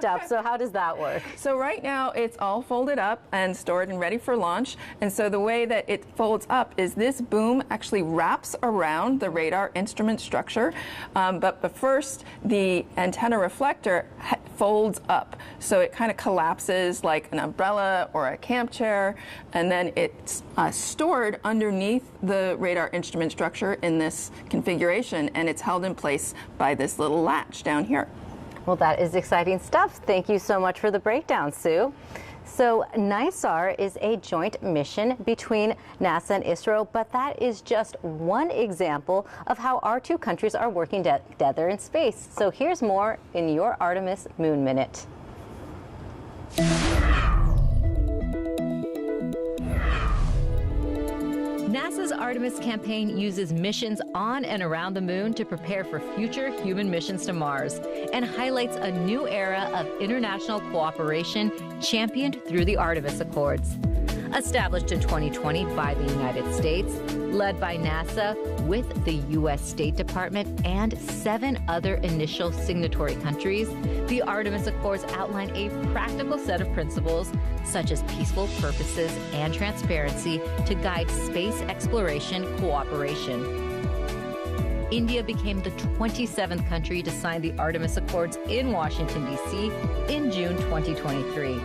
wrapped up. So how does that work? So right now it's all folded up and stored and ready for launch. And so the way that it folds up is this boom actually wraps around the radar instrument structure. But first, the antenna reflector folds up. So it kind of collapses like an umbrella or a camp chair. And then it's stored underneath the radar instrument structure in this configuration. And it's held in place by this little latch down here. Well, that is exciting stuff. Thank you so much for the breakdown, Sue. So NISAR is a joint mission between NASA and ISRO, but that is just one example of how our two countries are working together in space. So here's more in your Artemis Moon Minute. NASA's Artemis campaign uses missions on and around the moon to prepare for future human missions to Mars and highlights a new era of international cooperation championed through the Artemis Accords. Established in 2020 by the United States, led by NASA with the U.S. State Department and 7 other initial signatory countries, the Artemis Accords outline a practical set of principles such as peaceful purposes and transparency to guide space exploration cooperation. India became the 27th country to sign the Artemis Accords in Washington, D.C. in June 2023.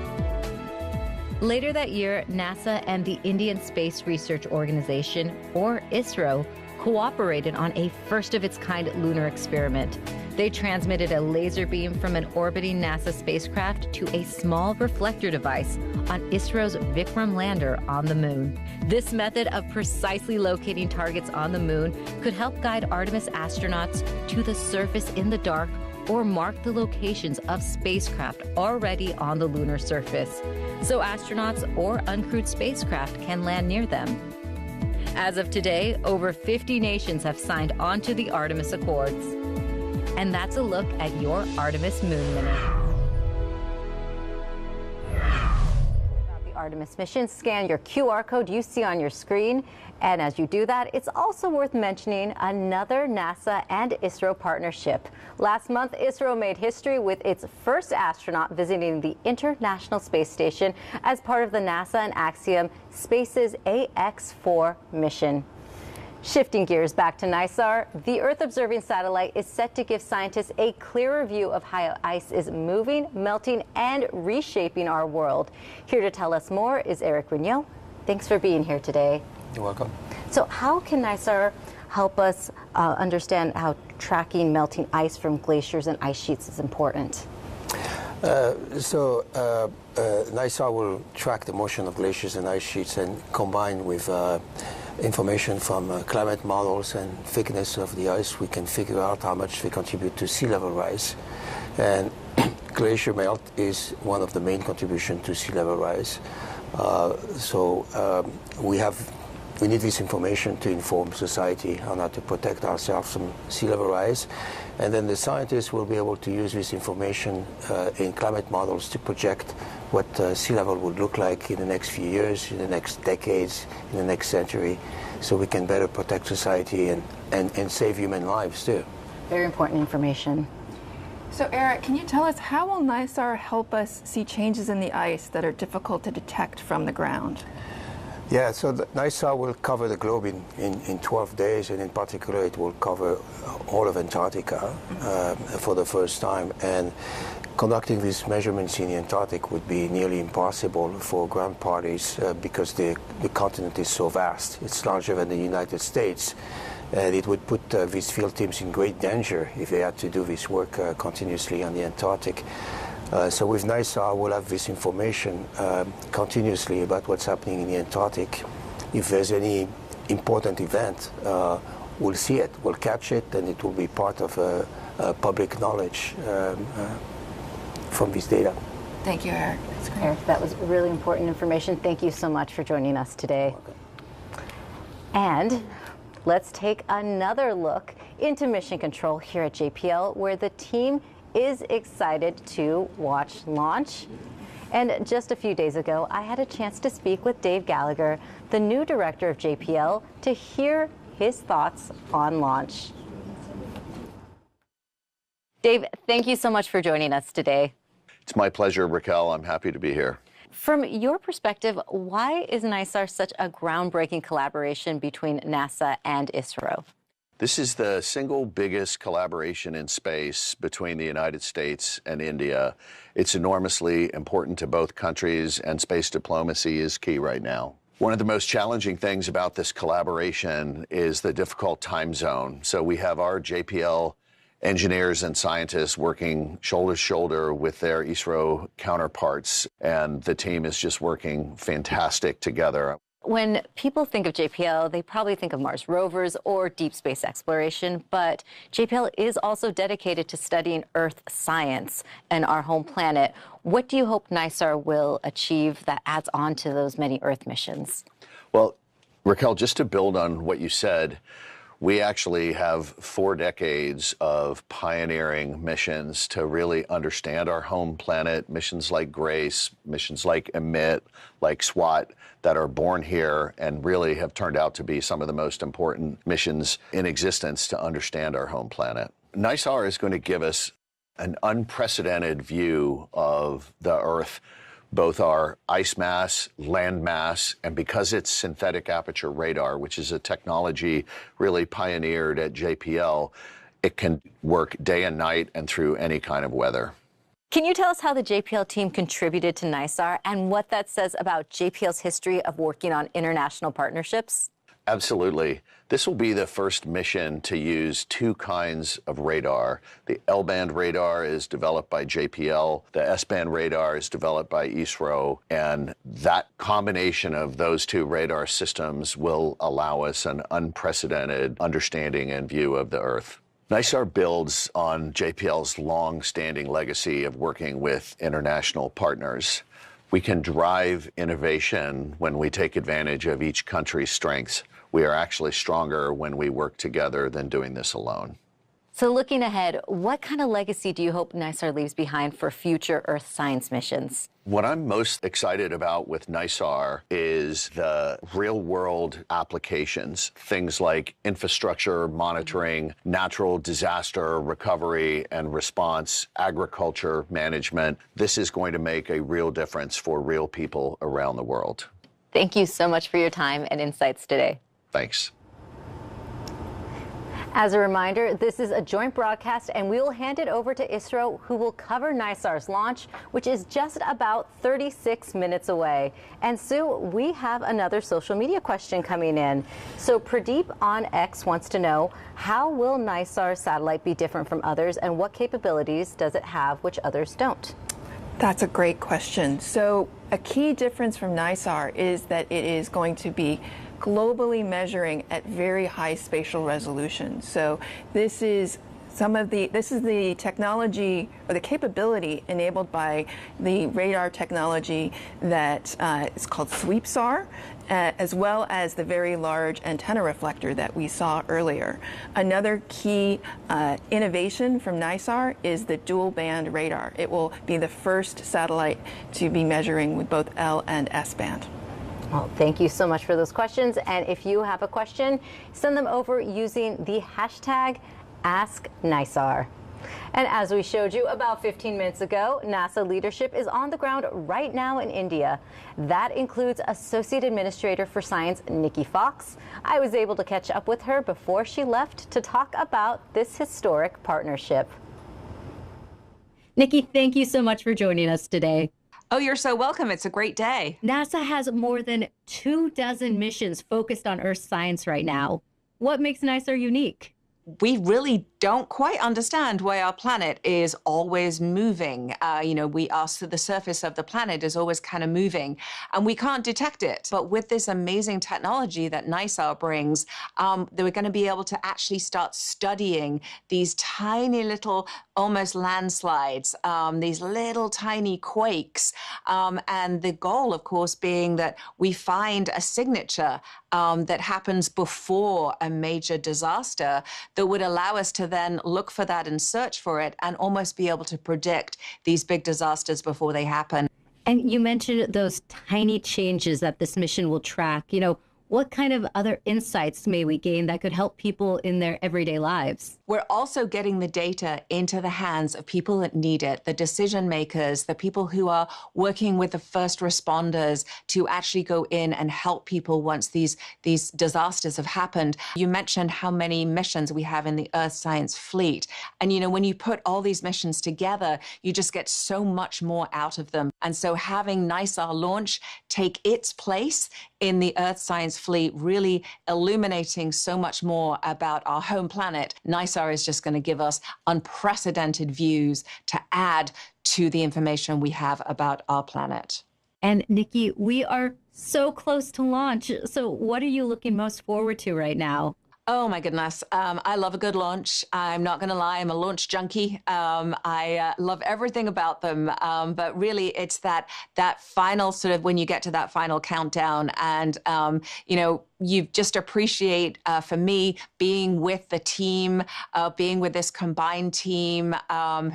Later that year, NASA and the Indian Space Research Organization, or ISRO, cooperated on a first-of-its-kind lunar experiment. They transmitted a laser beam from an orbiting NASA spacecraft to a small reflector device on ISRO's Vikram lander on the moon. This method of precisely locating targets on the moon could help guide Artemis astronauts to the surface in the dark or mark the locations of spacecraft already on the lunar surface, so astronauts or uncrewed spacecraft can land near them. As of today, over 50 nations have signed on to the Artemis Accords. And that's a look at your Artemis Moon Minute. The Artemis mission, scan your QR code you see on your screen. And as you do that, it's also worth mentioning another NASA and ISRO partnership. Last month, ISRO made history with its first astronaut visiting the International Space Station as part of the NASA and Axiom Space's AX-4 mission. Shifting gears back to NISAR, the Earth-observing satellite is set to give scientists a clearer view of how ice is moving, melting, and reshaping our world. Here to tell us more is Eric Rignot. Thanks for being here today. You're welcome. So how can NISAR help us understand how tracking melting ice from glaciers and ice sheets is important? NISAR will track the motion of glaciers and ice sheets and combine with information from climate models and thickness of the ice, we can figure out how much they contribute to sea level rise. And glacier melt is one of the main contributions to sea level rise. We need this information to inform society on how to protect ourselves from sea level rise. And then the scientists will be able to use this information in climate models to project what sea level would look like in the next few years, in the next decades, in the next century, so we can better protect society and save human lives too. Very important information. So Eric, can you tell us how will NISAR help us see changes in the ice that are difficult to detect from the ground? Yeah, so NISAR will cover the globe in 12 days, and in particular it will cover all of Antarctica for the first time. And conducting these measurements in the Antarctic would be nearly impossible for ground parties because the continent is so vast. It's larger than the United States, and it would put these field teams in great danger if they had to do this work continuously on the Antarctic. So with NISAR, we'll have this information continuously about what's happening in the Antarctic. If there's any important event, we'll see it, we'll catch it, and it will be part of public knowledge from this data. Thank you, Eric. That's great. Eric, that was really important information. Thank you so much for joining us today. And let's take another look into mission control here at JPL, where the team is excited to watch launch. And just a few days ago, I had a chance to speak with Dave Gallagher, the new director of JPL, to hear his thoughts on launch. Dave, thank you so much for joining us today. It's my pleasure, Raquel. I'm happy to be here. From your perspective, why is NISAR such a groundbreaking collaboration between NASA and ISRO? This is the single biggest collaboration in space between the United States and India. It's enormously important to both countries, and space diplomacy is key right now. One of the most challenging things about this collaboration is the difficult time zone. So we have our JPL engineers and scientists working shoulder to shoulder with their ISRO counterparts, and the team is just working fantastic together. When people think of JPL, they probably think of Mars rovers or deep space exploration, but JPL is also dedicated to studying Earth science and our home planet. What do you hope NISAR will achieve that adds on to those many Earth missions? Well, Raquel, just to build on what you said, we actually have 4 decades of pioneering missions to really understand our home planet, missions like GRACE, missions like EMIT, like SWAT, that are born here and really have turned out to be some of the most important missions in existence to understand our home planet. NISAR is going to give us an unprecedented view of the Earth, both our ice mass, land mass, and because it's synthetic aperture radar, which is a technology really pioneered at JPL, it can work day and night and through any kind of weather. Can you tell us how the JPL team contributed to NISAR and what that says about JPL's history of working on international partnerships? Absolutely. This will be the first mission to use 2 kinds of radar. The L-band radar is developed by JPL. The S-band radar is developed by ISRO. And that combination of those 2 radar systems will allow us an unprecedented understanding and view of the Earth. NISAR builds on JPL's long-standing legacy of working with international partners. We can drive innovation when we take advantage of each country's strengths. We are actually stronger when we work together than doing this alone. So looking ahead, what kind of legacy do you hope NISAR leaves behind for future Earth science missions? What I'm most excited about with NISAR is the real-world applications, things like infrastructure monitoring, natural disaster recovery and response, agriculture management. This is going to make a real difference for real people around the world. Thank you so much for your time and insights today. Thanks. As a reminder, this is a joint broadcast, and we will hand it over to ISRO, who will cover NISAR's launch, which is just about 36 minutes away. And Sue, we have another social media question coming in. So Pradeep on X wants to know, how will NISAR's satellite be different from others, and what capabilities does it have which others don't? That's a great question. So a key difference from NISAR is that it is going to be globally measuring at very high spatial resolution. So this is the technology or the capability enabled by the radar technology that is called SweepSAR, as well as the very large antenna reflector that we saw earlier. Another key innovation from NISAR is the dual band radar. It will be the first satellite to be measuring with both L and S band. Well, thank you so much for those questions. And if you have a question, send them over using the hashtag AskNISAR. And as we showed you about 15 minutes ago, NASA leadership is on the ground right now in India. That includes Associate Administrator for Science, Nikki Fox. I was able to catch up with her before she left to talk about this historic partnership. Nikki, thank you so much for joining us today. Oh, you're so welcome. It's a great day. NASA has more than 24 missions focused on Earth science right now. What makes NISAR unique? We really don't quite understand why our planet is always moving. We ask that the surface of the planet is always kind of moving, and we can't detect it. But with this amazing technology that NISAR brings, they were going to be able to actually start studying these tiny little, almost landslides, these little tiny quakes. And the goal, of course, being that we find a signature that happens before a major disaster that would allow us to then look for that and search for it and almost be able to predict these big disasters before they happen. And you mentioned those tiny changes that this mission will track. what kind of other insights may we gain that could help people in their everyday lives? We're also getting the data into the hands of people that need it, the decision makers, the people who are working with the first responders to actually go in and help people once these disasters have happened. You mentioned how many missions we have in the Earth Science Fleet. And, you know, when you put all these missions together, you just get so much more out of them. And so having NISAR launch take its place in the Earth Science Fleet, really illuminating so much more about our home planet, NISAR is just going to give us unprecedented views to add to the information we have about our planet. And Nikki, we are so close to launch. So what are you looking most forward to right now? Oh my goodness. I love a good launch. I'm not going to lie. I'm a launch junkie. I love everything about them. But really it's that final sort of when you get to that final countdown and, you know, you just appreciate, for me, being with the team, being with this combined team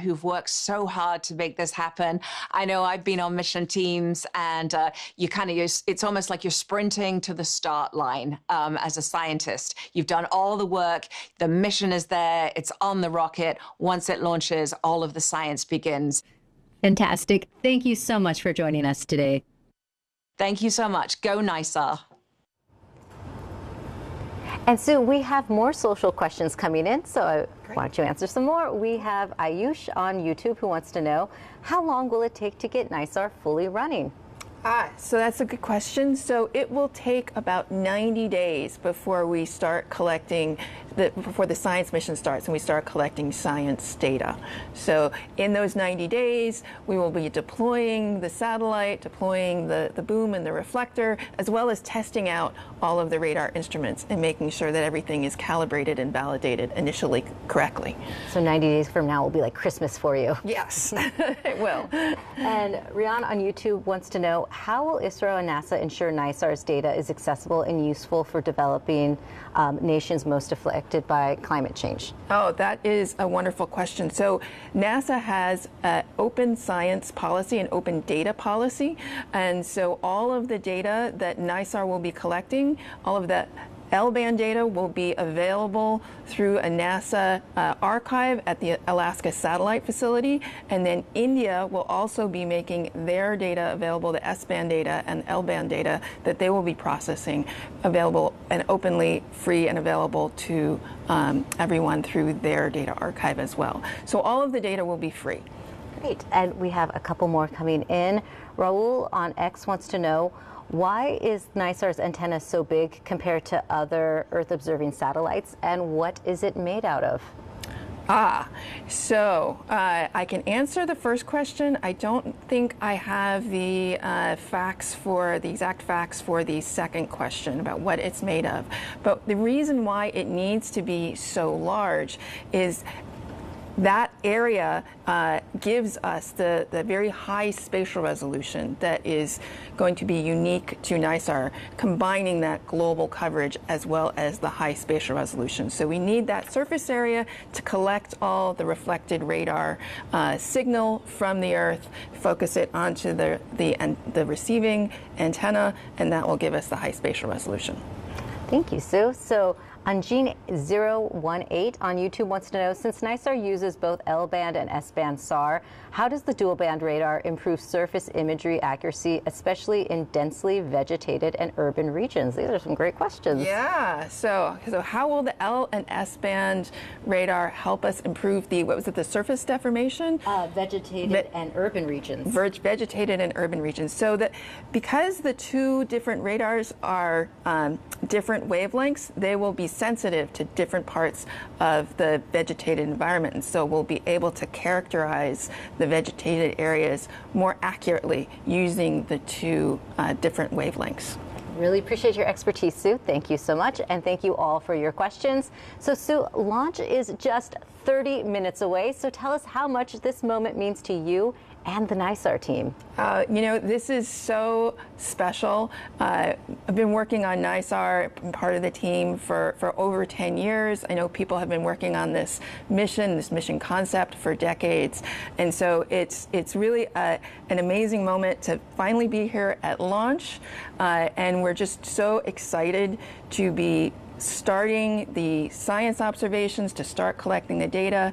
who've worked so hard to make this happen. I know I've been on mission teams and you kind of, it's almost like you're sprinting to the start line as a scientist. You've done all the work, the mission is there, it's on the rocket. Once it launches, all of the science begins. Fantastic. Thank you so much for joining us today. Thank you so much. Go NISAR. And Sue, we have more social questions coming in, so why don't you answer some more? We have Ayush on YouTube who wants to know, how long will it take to get NISAR fully running? So that's a good question. So it will take about 90 days before we start collecting, before the science mission starts and we start collecting science data. So in those 90 days, we will be deploying the satellite, deploying the boom and the reflector, as well as testing out all of the radar instruments and making sure that everything is calibrated and validated initially correctly. So 90 days from now will be like Christmas for you. Yes, it will. And Rian on YouTube wants to know, how will ISRO and NASA ensure NISAR's data is accessible and useful for developing nations most affected by climate change? Oh, that is a wonderful question. So NASA has an open science policy and open data policy. And so all of the data that NISAR will be collecting, all of that L-band data will be available through a NASA archive at the Alaska Satellite Facility, and then India will also be making their data available, the S-band data and L-band data that they will be processing available and openly free and available to everyone through their data archive as well. So all of the data will be free. Great, and we have a couple more coming in. Raul on X wants to know, why is NISAR's antenna so big compared to other Earth-observing satellites, and what is it made out of? So I can answer the first question. I don't think I have the exact facts for the second question about what it's made of. But the reason why it needs to be so large is that area gives us the very high spatial resolution that is going to be unique to NISAR, combining that global coverage as well as the high spatial resolution. So we need that surface area to collect all the reflected radar signal from the Earth, focus it onto the receiving antenna, and that will give us the high spatial resolution. Thank you, Sue. So Anjin018 on YouTube wants to know, since NISAR uses both L-band and S-band SAR, how does the dual-band radar improve surface imagery accuracy, especially in densely vegetated and urban regions? These are some great questions. Yeah, so how will the L and S-band radar help us improve the, what was it, the surface deformation? Vegetated and urban regions. Vegetated and urban regions. So that because the two different radars are different wavelengths, they will be sensitive to different parts of the vegetated environment, and so we'll be able to characterize the vegetated areas more accurately using the two different wavelengths. Really appreciate your expertise, Sue. Thank you so much, and thank you all for your questions. So Sue, launch is just 30 minutes away, so tell us how much this moment means to you and the NISAR team? This is so special. I've been working on NISAR, been part of the team for over 10 years. I know people have been working on this mission concept for decades. And so it's really an amazing moment to finally be here at launch. And we're just so excited to be starting the science observations, to start collecting the data.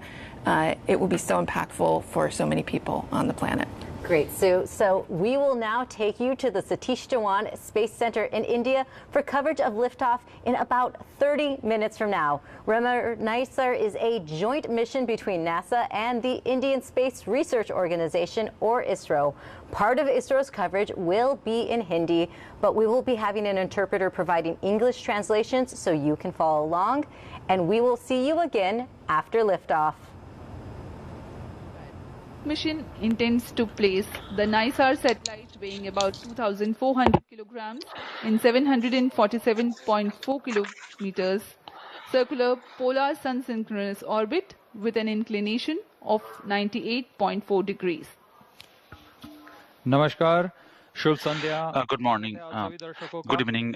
It will be so impactful for so many people on the planet. Great, Sue. So we will now take you to the Satish Dhawan Space Center in India for coverage of liftoff in about 30 minutes from now. Remember, NISAR is a joint mission between NASA and the Indian Space Research Organization, or ISRO. Part of ISRO's coverage will be in Hindi, but we will be having an interpreter providing English translations so you can follow along. And we will see you again after liftoff. Mission intends to place the NISAR satellite weighing about 2,400 kilograms in 747.4 kilometers circular polar sun-synchronous orbit with an inclination of 98.4 degrees. Namaskar, Shubh Sandhya. Good morning, good evening.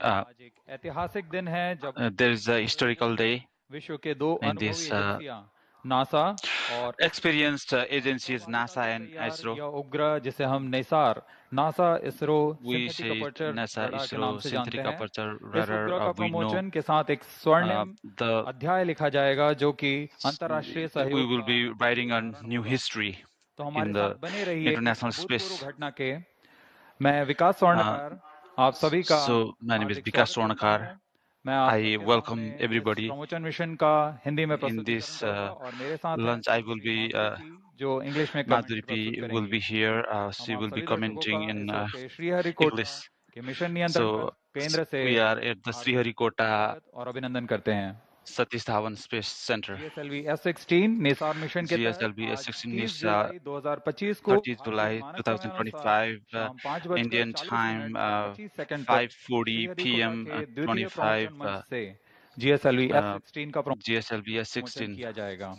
There is a historical day in this NASA experienced agencies NASA and ISRO. NASA ISRO We say NASA ISRO synthetic aperture radar. We know we will be writing a new history in the international space. So my name is Vikas Swarnakar. I welcome everybody in this lunch. I will be, Madhuri will be here. She will be commenting in English. So we are at the Sriharikota Satish Dhawan Space Center. GSLV S16 NISAR mission के GSLV S16 NISAR 30 July 2025 Indian time 5:40 p.m. 25 GSLV S16 का GSLV S16 किया जाएगा.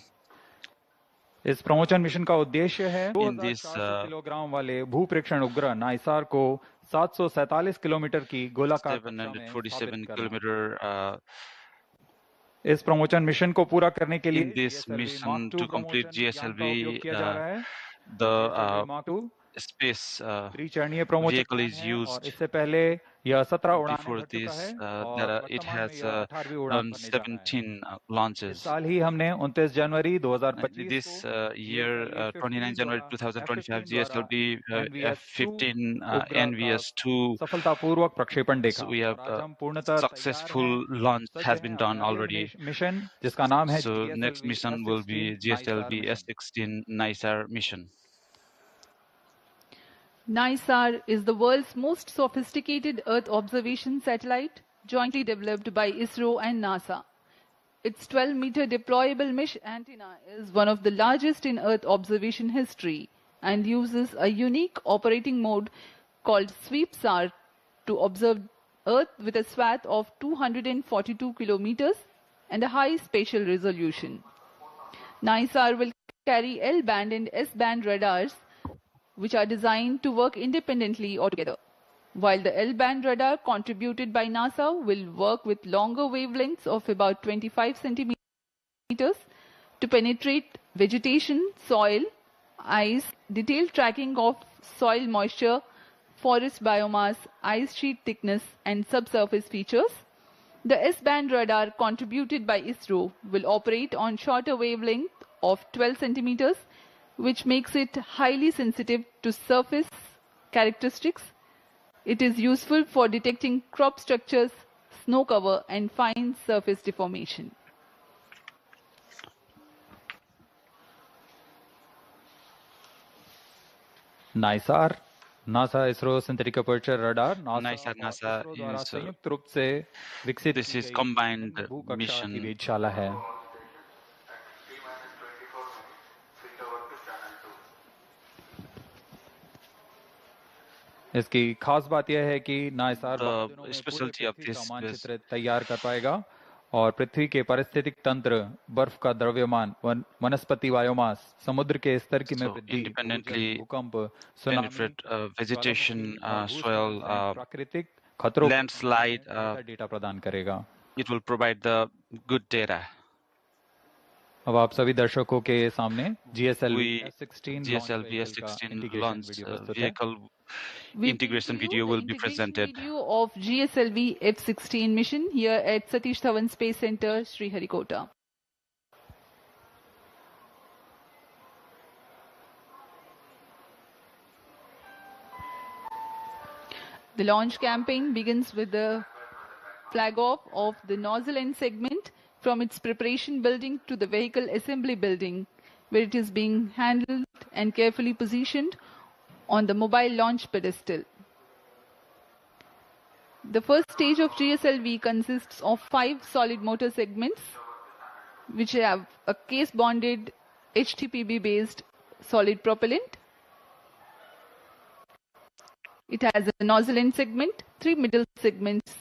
इस promotion mission का उद्देश्य है in this kilogram वाले भूप्रेक्षण उपग्रह नाइसार को 747 किलोमीटर की गोलाकार 747 kilometer इस प्रमोशन मिशन को पूरा करने के लिए in this mission to complete GSLV the space vehicle is used. इससे पहले यह 17 उड़ानें Before this, it has done 17 launches. साल ही हमने 29 जनवरी 2025 This year, 29 January 2025, GSLV F-15 NVS-2. सफलतापूर्वक प्रक्षेपण देखा. So we have successful launch has been done already. Mission जिसका नाम है So next mission will be GSLV S16 NISAR mission. NISAR is the world's most sophisticated Earth observation satellite, jointly developed by ISRO and NASA. Its 12-meter deployable mesh antenna is one of the largest in Earth observation history and uses a unique operating mode called Sweep SAR to observe Earth with a swath of 242 kilometers and a high spatial resolution. NISAR will carry L-band and S-band radars, which are designed to work independently or together, while the L-band radar contributed by NASA will work with longer wavelengths of about 25 centimeters to penetrate vegetation, soil, ice, detailed tracking of soil moisture, forest biomass, ice sheet thickness, and subsurface features. The S-band radar contributed by ISRO will operate on shorter wavelength of 12 centimeters, which makes it highly sensitive to surface characteristics. It is useful for detecting crop structures, snow cover, and fine surface deformation. NISAR, NASA ISRO synthetic aperture radar. NISAR NASA is संयुक्त रूप से विकसित this is combined mission. वेधशाला है. इसकी खास बात यह है कि नाइसार specialty of this मानचित्र तैयार कर पाएगा और पृथ्वी के पारिस्थितिक तंत्र, बर्फ का द्रव्यमान, वनस्पति बायोमास, समुद्र के स्तर की में वृद्धि, independently भूकंप, penetrate vegetation, soil, प्राकृतिक खतरों landslide. डेटा प्रदान करेगा. It will provide the good data. अब आप सभी दर्शकों के सामने GSLV S16 launch vehicle integration video will be presented. Video of GSLV F16 mission here at Satish Dhawan Space Center, Sriharikota. The launch campaign begins with the flag off of the nozzle end segment from its preparation building to the vehicle assembly building, where it is being handled and carefully positioned on the mobile launch pedestal. The first stage of GSLV consists of 5 solid motor segments, which have a case-bonded HTPB-based solid propellant. It has a nozzle end segment, 3 middle segments,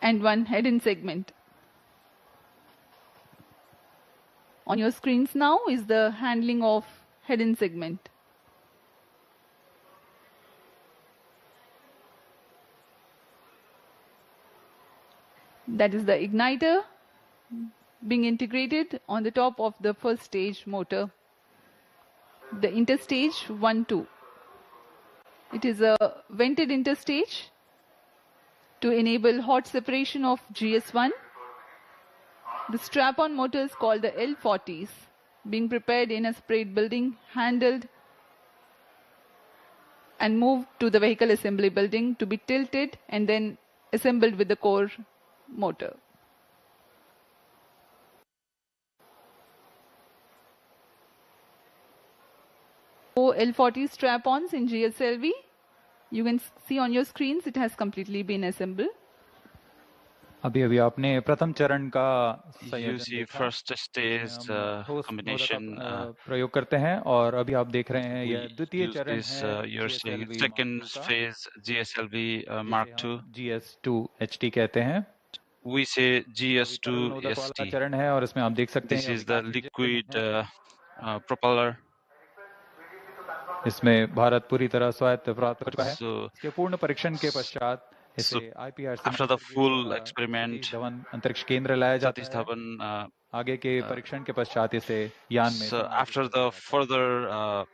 and 1 head end segment. On your screens now is the handling of head end segment. That is the igniter being integrated on the top of the first stage motor. The interstage 1-2. It is a vented interstage to enable hot separation of GS1. The strap-on motors called the L40s being prepared in a separate building, handled and moved to the vehicle assembly building to be tilted and then assembled with the core motor. L40 strap-ons in GSLV. You can see on your screens it has completely been assembled. अभी आपने प्रथम चरण का संयोजन first stage combination प्रयोग करते हैं और अभी आप देख रहे हैं यह द्वितीय चरण है. You're seeing second phase GSLV Mark II. GS2 HT कहते हैं. We say GS2 ST. चरण है और इसमें आप देख सकते हैं. This is the liquid propeller. इसमें भारत पूरी तरह स्वायत्त प्राप्त कर है. इसके पूर्ण परीक्षण के पश्चात So, after the full experiment, अंतरिक्ष केंद्र लाया जाता Satish Dhawan, आगे के परीक्षण के पश्चात इसे यान में. So after the further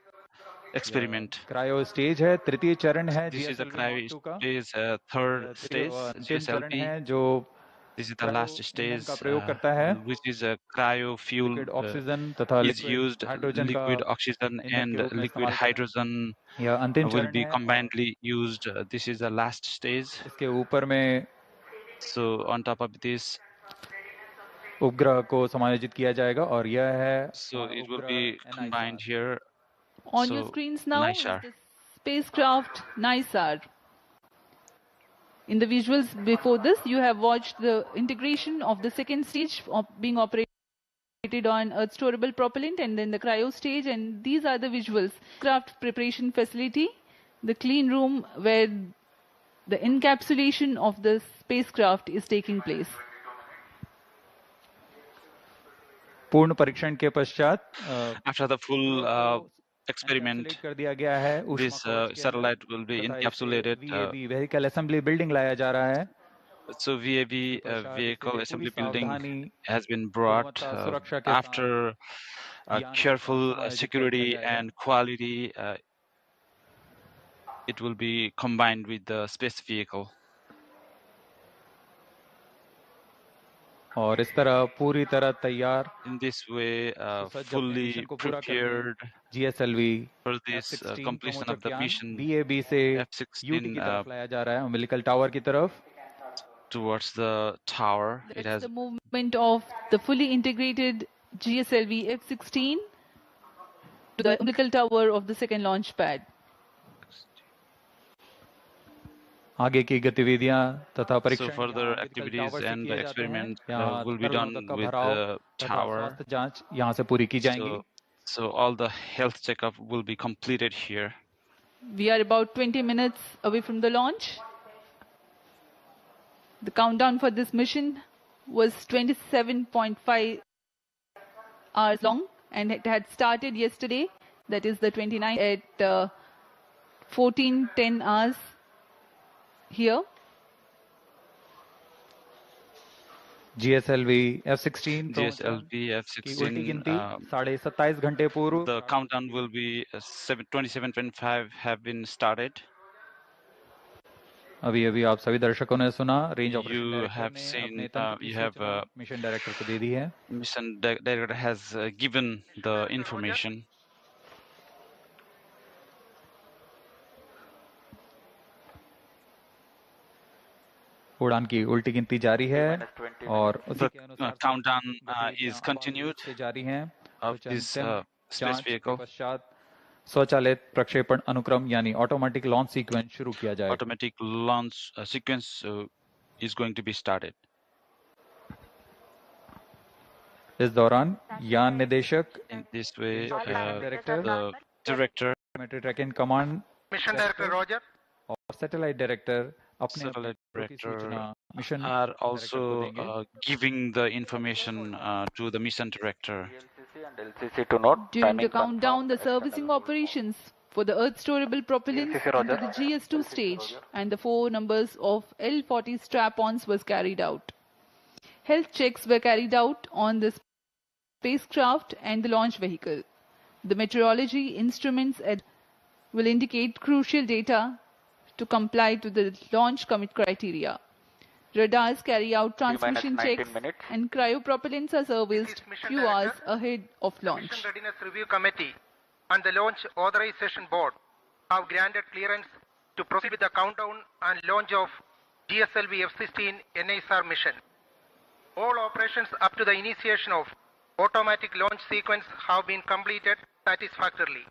experiment, cryo stage है, तृतीय चरण है. This is the cryo stage, third stage GSLV. है जो This is the last stage, प्रयोग करता है, which is a cryo fuel. Oxygen तथा is used liquid oxygen and liquid hydrogen will be combinedly used. This is the last stage. इसके ऊपर में So on top of this, उपग्रह को समायोजित किया जाएगा और यह है. So it will be combined here. On your screens now is the spacecraft NISAR. In the visuals before this, you have watched the integration of the second stage being operated on Earth storable propellant and then the cryo stage, and these are the visuals. Craft preparation facility, the clean room where the encapsulation of the spacecraft is taking place. पूर्ण परीक्षण के पश्चात after the full experiment, this satellite will be encapsulated. Vehicle assembly building लाया जा रहा है. So VAB vehicle assembly building has been brought after careful security and quality. It will be combined with the space vehicle. और इस तरह पूरी तरह तैयार. In this way, fully prepared GSLV for this completion of the mission. VAB से UT की तरफ लाया जा रहा है, umbilical tower की तरफ. Towards the tower. It has the movement of the fully integrated GSLV F16 to the umbilical tower of the second launch pad. आगे की गतिविधियां तथा परीक्षण. So further activities and the experiment will be done with the tower. जांच यहाँ से पूरी की जाएंगी. So all the health checkup will be completed here. We are about 20 minutes away from the launch. The countdown for this mission was 27.5 hours long, and it had started yesterday, that is the 29th, at 14:10 hours here. GSLV F-16 GSLV की उल्टी गिनती F-16 27.5 घंटे पूर्व the countdown will be 27.5 have been started. अभी अभी आप सभी दर्शकों ने सुना range operation You director have ने seen, अपने तंत्र की you have सूचना मिशन डायरेक्टर को दे दी है. mission director has given the information. उड़ान की उल्टी गिनती जारी है और उसी के अनुसार countdown is continued से जारी हैं. of this space vehicle. पश्चात स्वचालित प्रक्षेपण अनुक्रम यानी ऑटोमेटिक लॉन्च सीक्वेंस शुरू किया जाएगा. Automatic launch sequence is going to be started. इस दौरान यान निदेशक In this way, director the director, tracking command mission director Roger और सैटेलाइट डायरेक्टर अपने satellite director mission are also giving the information to the mission director. During the countdown, the servicing operations for the Earth storable propellants into the GS2 stage and the 4 numbers of L40 strap-ons was carried out. Health checks were carried out on the spacecraft and the launch vehicle. The meteorology instruments will indicate crucial data to comply to the launch commit criteria. Radars carry out transmission checks and cryopropellants are serviced few hours ahead of launch. Mission Readiness Review Committee and the Launch Authorization Board have granted clearance to proceed with the countdown and launch of GSLV F-16 NISAR mission. All operations up to the initiation of automatic launch sequence have been completed satisfactorily.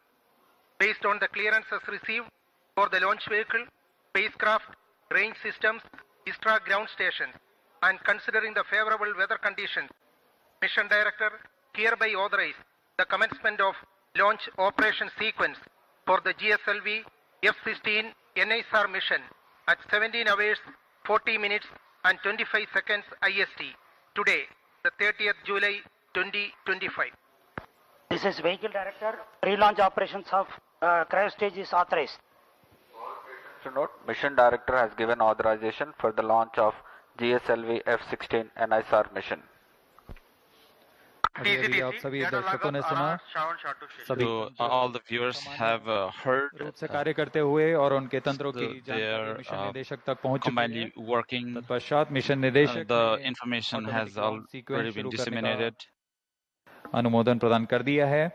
Based on the clearances received for the launch vehicle, spacecraft, range systems, ISRO ground stations, and considering the favorable weather conditions, Mission Director hereby authorized the commencement of launch operation sequence for the GSLV F-16 NISAR mission at 17 hours, 40 minutes and 25 seconds IST today, the 30th July 2025. This is Vehicle Director. Pre-launch operations of cryo stage is authorized. To note, Mission Director has given authorization for the launch of GSLV F-16 NISAR mission. अभी आप सभी दर्शकों ने सुना सभी all the viewers have heard रूप से कार्य करते हुए और उनके तंत्रों की जानकारी मिशन निदेशक तक पहुंच चुकी है. working. तत्पश्चात मिशन निदेशक The information has already been disseminated. अनुमोदन प्रदान कर दिया है.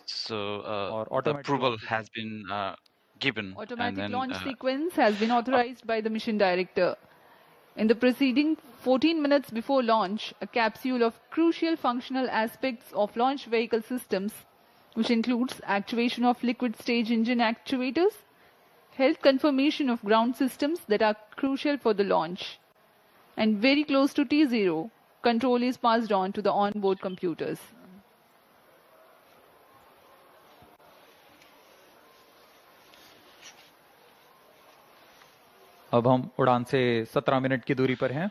So the approval has been given. Automatic launch sequence has been authorized by the mission director. In the preceding 14 minutes before launch, a capsule of crucial functional aspects of launch vehicle systems, which includes actuation of liquid stage engine actuators, health confirmation of ground systems that are crucial for the launch, and very close to T0, control is passed on to the onboard computers. अब हम उड़ान से 17 minute की दूरी पर हैं.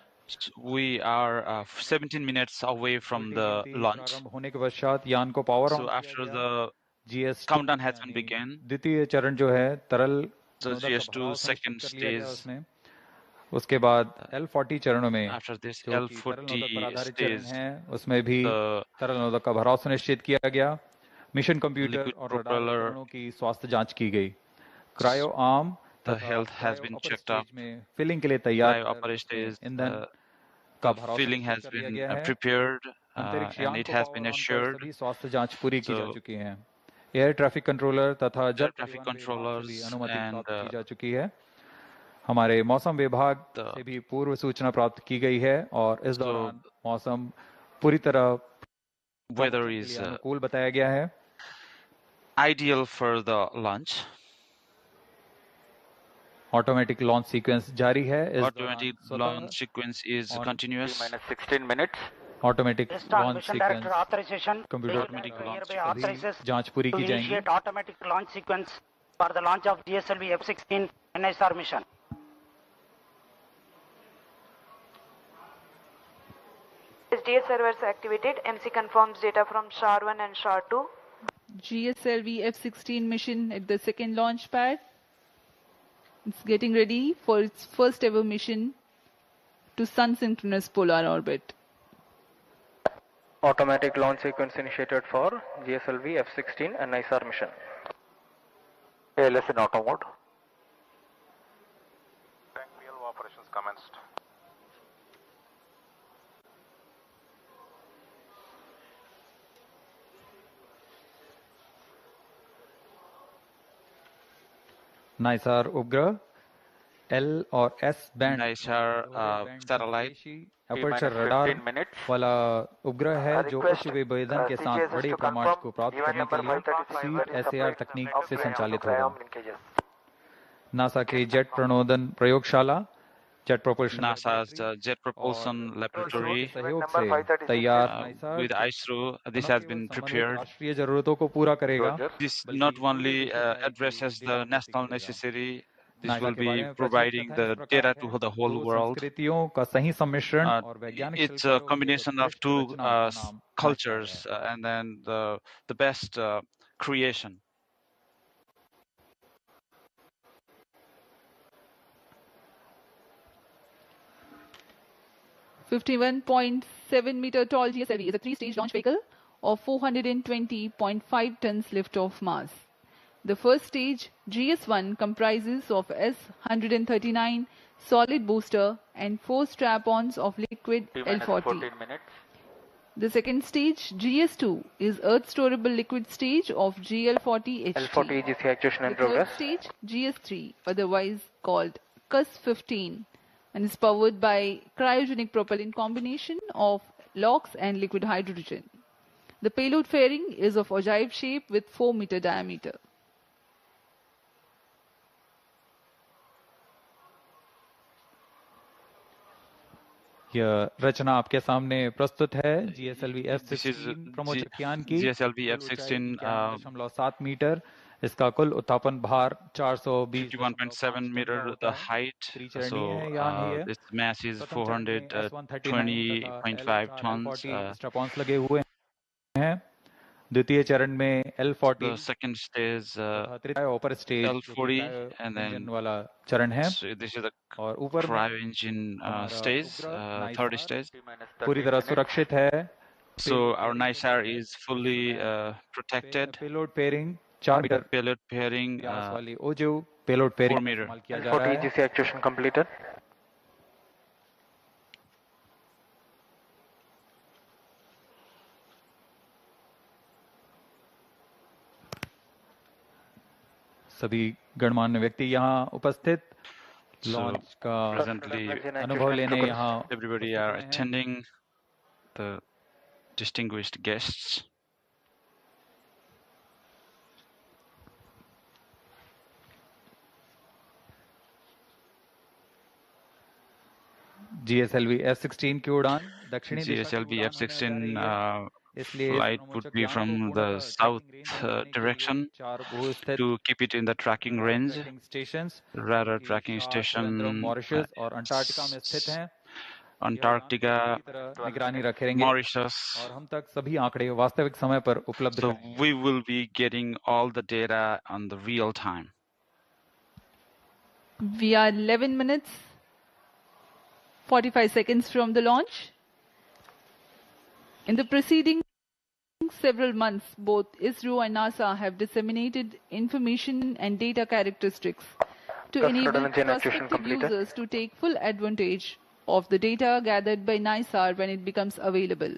We are 17 minutes away from the launch. होने के पश्चात यान को power So after the countdown has been begun, द्वितीय चरण जो है तरल GS2 second stage. उसके बाद L40 चरणों में after this L40 stage है उसमें भी तरल नोदक का भराव सुनिश्चित किया गया. मिशन कंप्यूटर और रडार की स्वास्थ्य जांच की गई. Cryo arm the health has been checked up. Filling के लिए तैयार ईंधन का filling has been prepared and it has been assured. सभी स्वास्थ्य जांच पूरी की जा चुकी है. एयर ट्रैफिक कंट्रोलर तथा जल ट्रैफिक कंट्रोलर्स अनुमति प्राप्त की जा चुकी है. हमारे मौसम विभाग से भी पूर्व सूचना प्राप्त की गई है और इस दौरान मौसम पूरी तरह weather is अनुकूल बताया गया है. Ideal for the launch. Automatic launch sequence जारी है. Automatic launch sequence is continuous. -16 minutes. Automatic launch sequence. Authorization. Computer automatic launch authorizes जांच पूरी की जाएगी. Initiate automatic launch sequence for the launch of GSLV F-16 NISAR mission. STS servers activated. MC confirms data from SHAR-1 and SHAR-2. GSLV F-16 mission at the second launch pad. It's getting ready for its first ever mission to sun-synchronous polar orbit. Automatic launch sequence initiated for GSLV F-16 and NISAR mission. ALS in auto mode. Tank PLO operations commenced. NISAR उपग्रह L और S band NISAR satellite aperture radar वाला उपग्रह है जो उच्च विभेदन के साथ बड़े प्रमाण को प्राप्त करने के लिए SAR तकनीक से संचालित होगा। नासा के जेट प्रणोदन प्रयोगशाला NASA's Jet Propulsion Laboratory तैयार with ISRO. This has been prepared. राष्ट्रीय जरूरतों को पूरा करेगा। This not only addresses the national necessity, this will be providing the data to the whole world. It's a combination of two cultures and then the best creation. 51.7-meter tall GSLV is a three-stage launch vehicle of 420.5 tons lift-off mass. The first stage, GS1, comprises of S-139 solid booster and 4 strap-ons of liquid L-40. The second stage, GS2, is Earth-storable liquid stage of GL-40 HT. L-40 EGC actuation in The third progress. stage, GS3, otherwise called CUS-15, and is powered by cryogenic propellant combination of LOX and liquid hydrogen. The payload fairing is of ogive shape with 4-meter diameter. यह रचना आपके सामने प्रस्तुत है GSLV F-16 प्रमोचक्यान की GSLV F-16 7 metre इसका कुल उत्थापन भार 51.7 meter the height, so its mass is 420.5 tons. स्ट्रैप-ऑन्स लगे हुए हैं। द्वितीय चरण में L-40 the second stage ऊपर स्टेज L-40 and then वाला चरण है so this is the और ऊपर cryo engine stage, third stage. पूरी तरह सुरक्षित है। So our NISAR is fully protected. Payload pairing 4 metre payload pairing वाली ओजो payload pairing 4 meter. इस्तेमाल किया जा रहा है। L-40 EGC actuation completed. सभी गणमान्य व्यक्ति यहाँ उपस्थित लॉन्च का अनुभव लेने यहाँ everybody are attending, the distinguished guests. GSLV F-16 की उड़ान दक्षिणी GSLV F-16 flight would be from the south direction to keep it in the tracking range. Radar tracking station Mauritius और अंटार्कटिका में स्थित हैं। Antarctica, निगरानी रखेंगे Mauritius. और हम तक सभी आंकड़े वास्तविक समय पर उपलब्ध So we will be getting all the data on the real time. We are 11 minutes 45 seconds from the launch. In the preceding several months, both ISRO and NASA have disseminated information and data characteristics to enable prospective users to take full advantage of the data gathered by NISAR when it becomes available.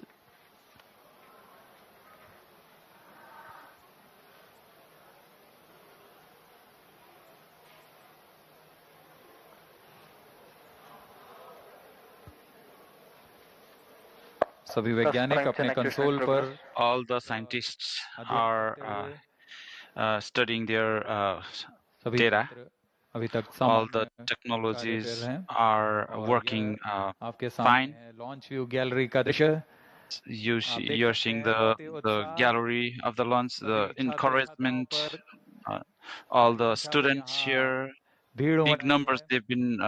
सभी वैज्ञानिक अपने console पर all the scientists are studying their data. अभी तक all the technologies are working fine. Launch view gallery का दृश्य You're seeing the gallery of the launch, the encouragement, all the students here, big numbers they've been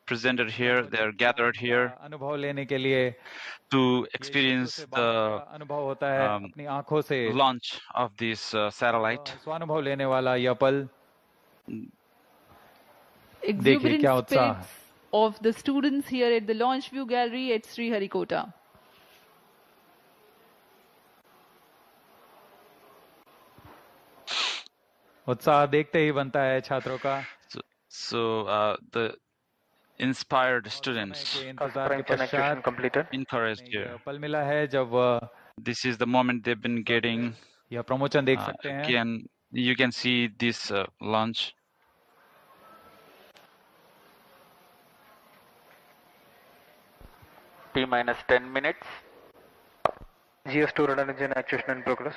presented here, they are gathered here to experience the launch of this satellite. Exuberant spirits of the students here at the Launch View Gallery at Sriharikota. उत्साह देखते ही बनता है छात्रों का. So the inspired students encouraged here. पल मिला है जब this is the moment they've been getting. यह प्रमोशन देख सकते हैं. You can see this launch. T-minus 10 minutes. GS2 radar engine actuation in progress.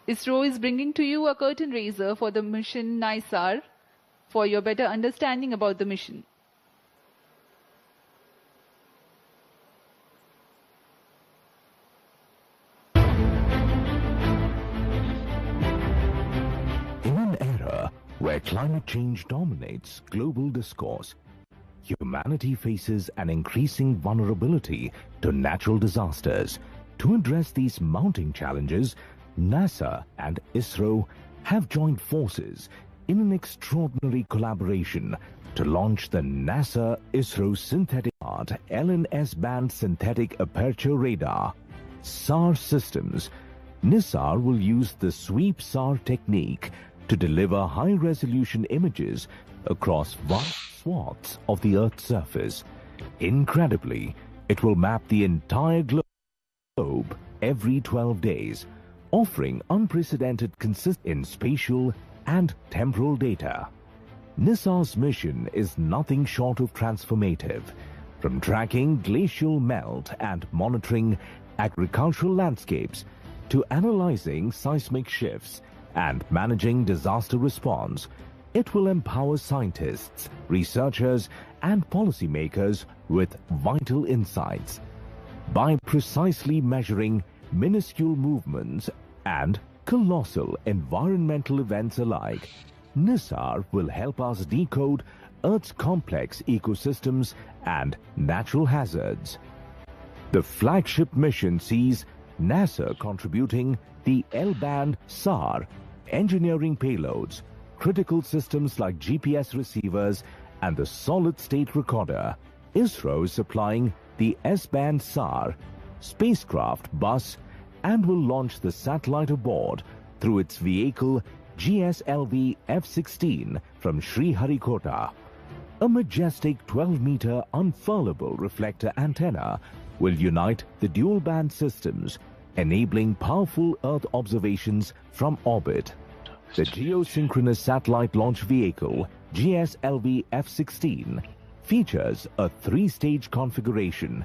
ISRO is bringing to you a curtain raiser for the mission NISAR for your better understanding about the mission. In an era where climate change dominates global discourse, humanity faces an increasing vulnerability to natural disasters. To address these mounting challenges, NASA and ISRO have joined forces in an extraordinary collaboration to launch the NASA-ISRO Synthetic LNS Band Synthetic Aperture Radar SAR systems. NISAR will use the sweep SAR technique to deliver high-resolution images across vast swaths of the Earth's surface. Incredibly, it will map the entire globe every 12 days, offering unprecedented consistency in spatial and temporal data. NISAR's mission is nothing short of transformative. From tracking glacial melt and monitoring agricultural landscapes to analyzing seismic shifts and managing disaster response, it will empower scientists, researchers, and policymakers with vital insights. By precisely measuring minuscule movements and colossal environmental events alike, NISAR will help us decode Earth's complex ecosystems and natural hazards. The flagship mission sees NASA contributing the L-band SAR, engineering payloads, critical systems like GPS receivers, and the solid-state recorder. ISRO is supplying the S-band SAR, spacecraft bus, and will launch the satellite aboard through its vehicle GSLV F-16 from Sriharikota. A majestic 12-meter unfurlable reflector antenna will unite the dual-band systems, enabling powerful Earth observations from orbit. The geosynchronous satellite launch vehicle GSLV F-16 features a three-stage configuration.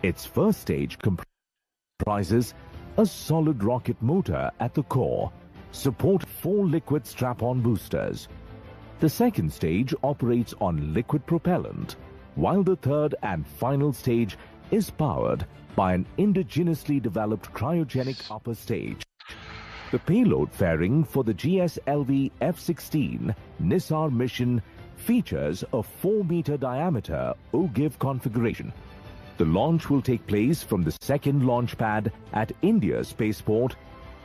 Its first stage comprises a solid rocket motor at the core, support 4 liquid strap-on boosters. The second stage operates on liquid propellant, while the third and final stage is powered by an indigenously developed cryogenic upper stage. The payload fairing for the GSLV F-16 NISAR mission features a 4-meter diameter OGIV configuration. The launch will take place from the second launch pad at India's spaceport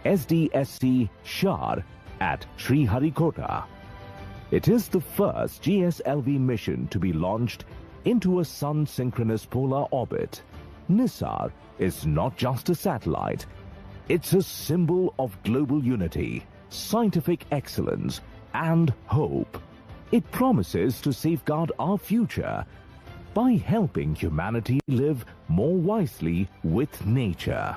SDSC Shar at Sriharikota. It is the first GSLV mission to be launched into a sun-synchronous polar orbit. NISAR is not just a satellite. It's a symbol of global unity, scientific excellence, and hope. It promises to safeguard our future by helping humanity live more wisely with nature.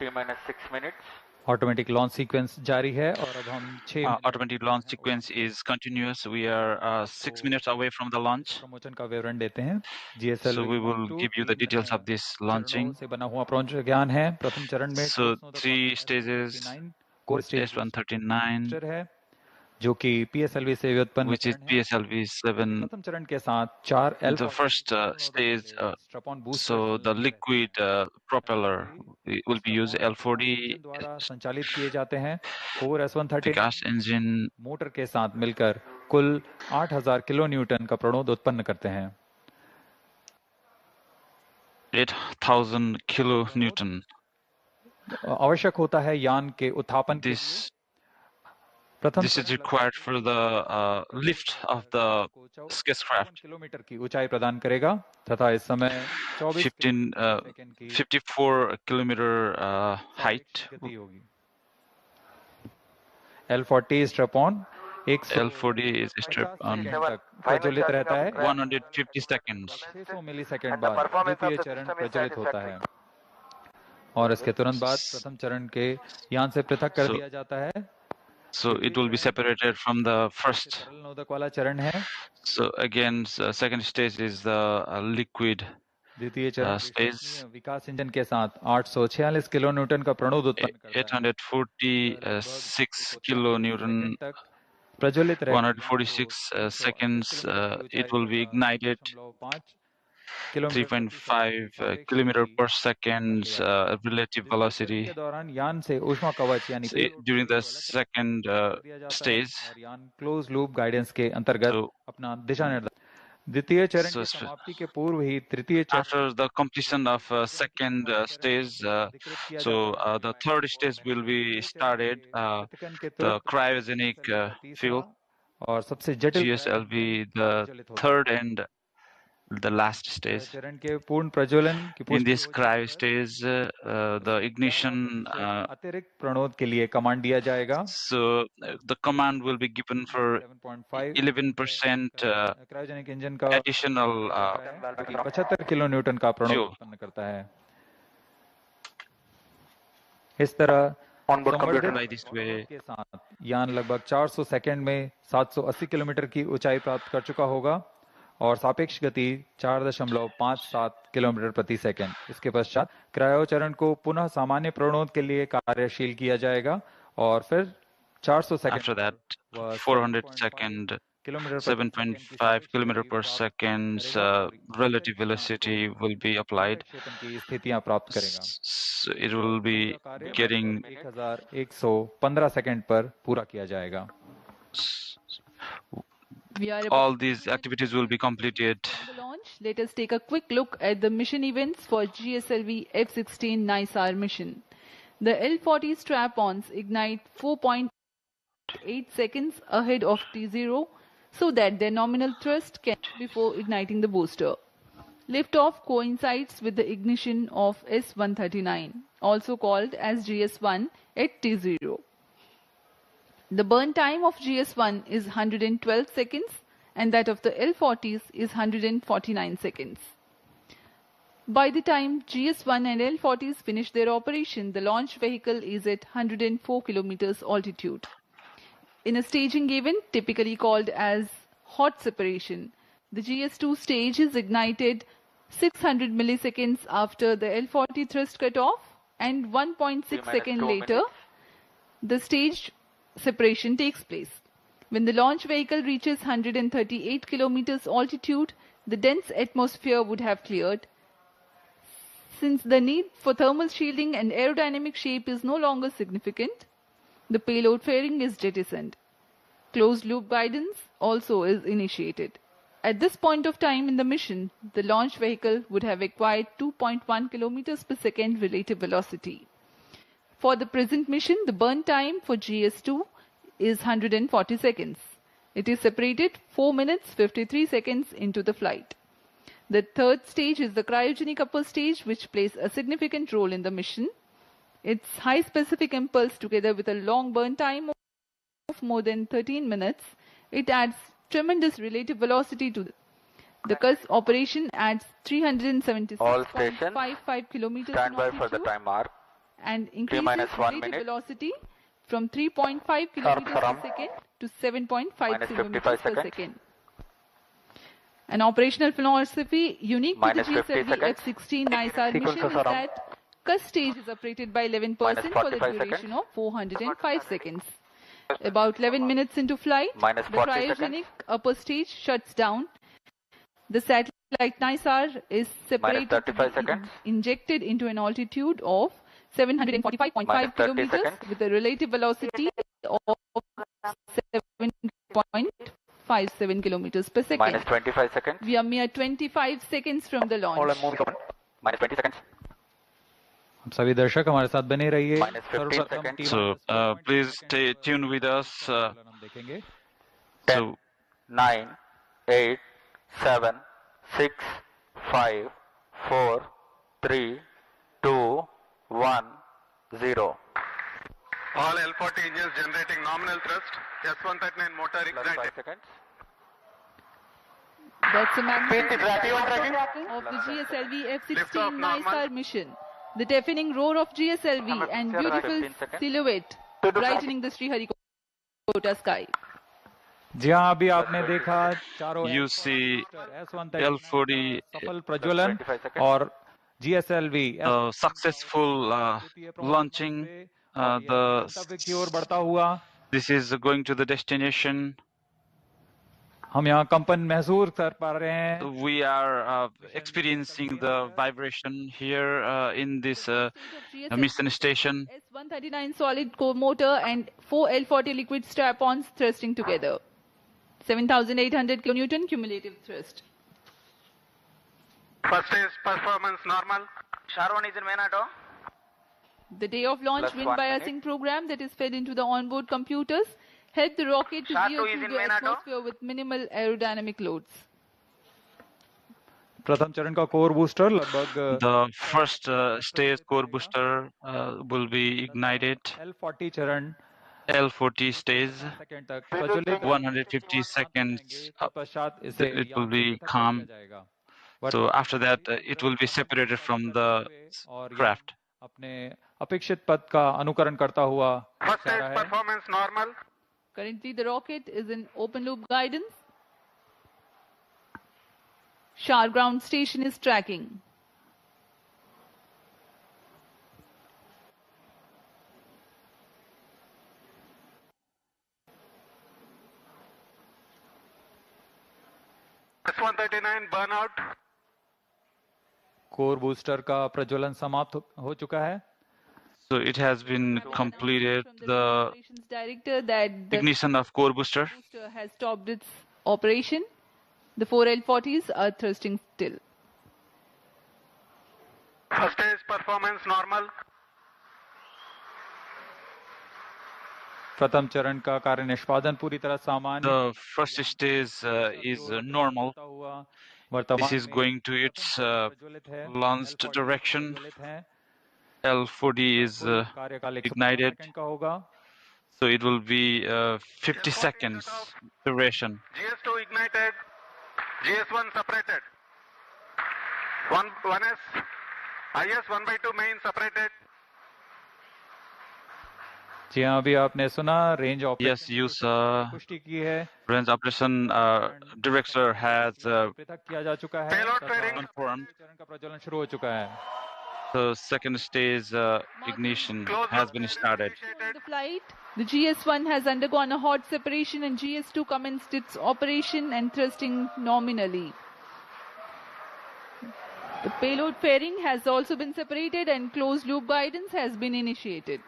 T-minus 6 minutes. Automatic launch sequence जारी है और अब हम 6 automatic launch sequence is continuous. We are 6 minutes away from the launch. Promotion का विवरण देते हैं. So we will give you the details of this launching. से बना हुआ प्रमोशन ज्ञान है. प्रथम चरण में So 3 stages. core stage 139 है. जो कि PSLV से व्युत्पन्न which is PSLV-7. प्रथम चरण के साथ 4 The first stage, so the liquid propeller will be used L40 द्वारा संचालित किए जाते हैं। 4 S130 gas engine मोटर के साथ मिलकर कुल 8000 किलो न्यूटन का प्रणोद उत्पन्न करते हैं। 8,000 kilo Newton. आवश्यक होता है यान के उत्थापन के This is required for the lift of the spacecraft. Kilometre की ऊंचाई प्रदान करेगा तथा इस समय 54 kilometer height. L40 strap-on L40 is strap-on. प्रज्वलित रहता है 150 seconds. 600 मिलीसेकंड बाद द्वितीय चरण प्रज्वलित होता है और इसके तुरंत बाद प्रथम चरण के यान से पृथक कर दिया जाता है। So it will be separated from the first. नोदक वाला चरण है। So again, second stage is the liquid द्वितीय चरण stage. विकास इंजन के साथ 846 किलो न्यूटन का प्रणोद उत्पन्न करता है। 846 किलो न्यूटन. प्रज्वलित 146 seconds. It will be ignited. 3.5 kilometer per second relative velocity. During the second stage, closed loop guidance के अंतर्गत अपना दिशा निर्देश द्वितीय चरण की समाप्ति के पूर्व ही तृतीय चरण after the completion of second stage, the third stage will be started. The cryogenic fuel, और सबसे जटिल GSLV, the third and the last stage. चरण के पूर्ण प्रज्वलन in this cryo stage, the ignition अतिरिक्त प्रणोद के लिए कमांड दिया जाएगा। So the command will be given for 11% cryogenic engine का additional 75 किलो न्यूटन का प्रणोद उत्पन्न करता है। इस तरह के साथ यान लगभग 400 सेकंड में 780 किलोमीटर की ऊंचाई प्राप्त कर चुका होगा और सापेक्ष गति 4.57 किलोमीटर प्रति सेकंड। इसके पश्चात क्रायो चरण को पुनः सामान्य प्रणोद के लिए कार्यशील किया जाएगा और फिर 400 second after that 400 second 7.5 kilometer per second relative velocity will be applied. स्थितियां प्राप्त करेगा। So it will be getting 1115 second पर पूरा किया जाएगा। All these activities will be completed. Let us take a quick look at the mission events for GSLV F-16 NISAR mission. The L-40 strap-ons ignite 4.8 seconds ahead of T0 so that their nominal thrust can before igniting the booster. Liftoff coincides with the ignition of S-139, also called as GS-1 at T0. The burn time of GS-1 is 112 seconds and that of the L-40s is 149 seconds. By the time GS-1 and L-40s finish their operation, the launch vehicle is at 104 kilometers altitude. In a staging event typically called as hot separation, the GS-2 stage is ignited 600 milliseconds after the L-40 thrust cutoff and 1.6 seconds later, the stage separation takes place. When the launch vehicle reaches 138 kilometers altitude, the dense atmosphere would have cleared. Since the need for thermal shielding and aerodynamic shape is no longer significant, the payload fairing is jettisoned. Closed loop guidance also is initiated. At this point of time in the mission, the launch vehicle would have acquired 2.1 kilometers per second relative velocity. For the present mission, the burn time for GS2 is 140 seconds. It is separated 4 minutes 53 seconds into the flight. The third stage is the cryogenic upper stage, which plays a significant role in the mission. Its high specific impulse together with a long burn time of more than 13 minutes, it adds tremendous relative velocity to the operation adds 376.55 kilometers stand by for the time mark. And increases relative velocity from 3.5 kilometers per second to 7.5 kilometers per second. An operational philosophy unique to the GSLV F-16 NISAR mission is that CUS stage is operated by 11% for the duration of 405 seconds. About 11 minutes into flight, Minus the 40 cryogenic seconds. upper stage shuts down. The satellite NISAR is separated to 35 be seconds. injected into an altitude of 745.5 Minus 30 kilometers seconds. with a relative velocity of 7.57 kilometers per second. Minus 25 seconds. We are mere 25 seconds from the launch. Minus 20 seconds. सभी दर्शक हमारे साथ बने रहिए। Minus 15 seconds. So please stay tuned with us. हम देखेंगे। 10, 9, 8, 7, 6, 5, 4, 3, 2, 1, 0. All L40 engines generating nominal thrust. S139 motor ignited. 5 seconds. That's a magnificent tracking. of the GSLV F-16 NISAR mission. The deafening roar of GSLV and beautiful silhouette brightening the Sriharikota sky. जी हाँ, अभी आपने देखा चारों You see L40 सफल प्रज्वलन और GSLV successful launching. की ओर बढ़ता हुआ। This is going to the destination. हम यहाँ कंपन महसूस कर पा रहे हैं। We are experiencing the vibration here in this mission station. S139 solid core motor and 4 L40 liquid strap-ons thrusting together. 7,800 kilonewton cumulative thrust. First stage performance normal. Sharon is in main auto. The day of launch Plus wind 1 biasing program that is fed into the onboard computers helped the rocket to veer through the atmosphere with minimal aerodynamic loads. प्रथम चरण का core booster लगभग The first stage core booster will be ignited. L40 चरण L40 stage, second तक प्रज्वलित 150 seconds. पश्चात इसे It will be calm. So after that, it will be separated from the craft. अपने अपेक्षित पथ का अनुकरण करता हुआ First stage performance normal. Currently, the rocket is in open loop guidance. Shar ground station is tracking. S139 burnout. Core booster का प्रज्वलन समाप्त हो चुका है। So it has been completed. The Operations director that the ignition of core booster. booster has stopped its operation. The 4 L40s are thrusting still. First stage performance normal. प्रथम चरण का कार्य निष्पादन पूरी तरह सामान्य। The first stage is normal. This is going to its launched direction. L40 is ignited. So it will be 50 seconds duration. GS2 ignited. GS1 separated. 1S. IS 1/2 main separated. जी हाँ, अभी आपने सुना रेंज Yes, you saw. पुष्टि की है। Range operation director has पृथक किया जा चुका है। confirmed. चरण का प्रज्वलन शुरू हो चुका है। The second stage ignition has been started. The flight, the GS1 has undergone a hot separation and GS2 commenced its operation and thrusting nominally. The payload fairing has also been separated and closed loop guidance has been initiated.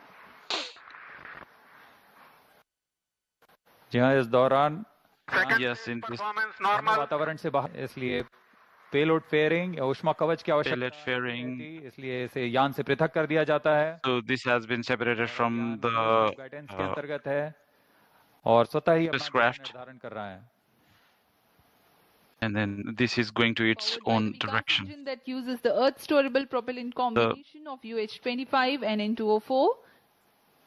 जी हाँ, इस दौरान Yes, in this वातावरण से बाहर, इसलिए payload fairing या ऊष्मा कवच की आवश्यकता payload fairing. इसलिए इसे यान से पृथक कर दिया जाता है। So this has been separated from the guidance के अंतर्गत है और स्वतः ही अपना spacecraft. निर्धारण कर रहा है। And then this is going to its own direction. Engine that uses the Earth storable propellant combination of UH-25 and N2O4.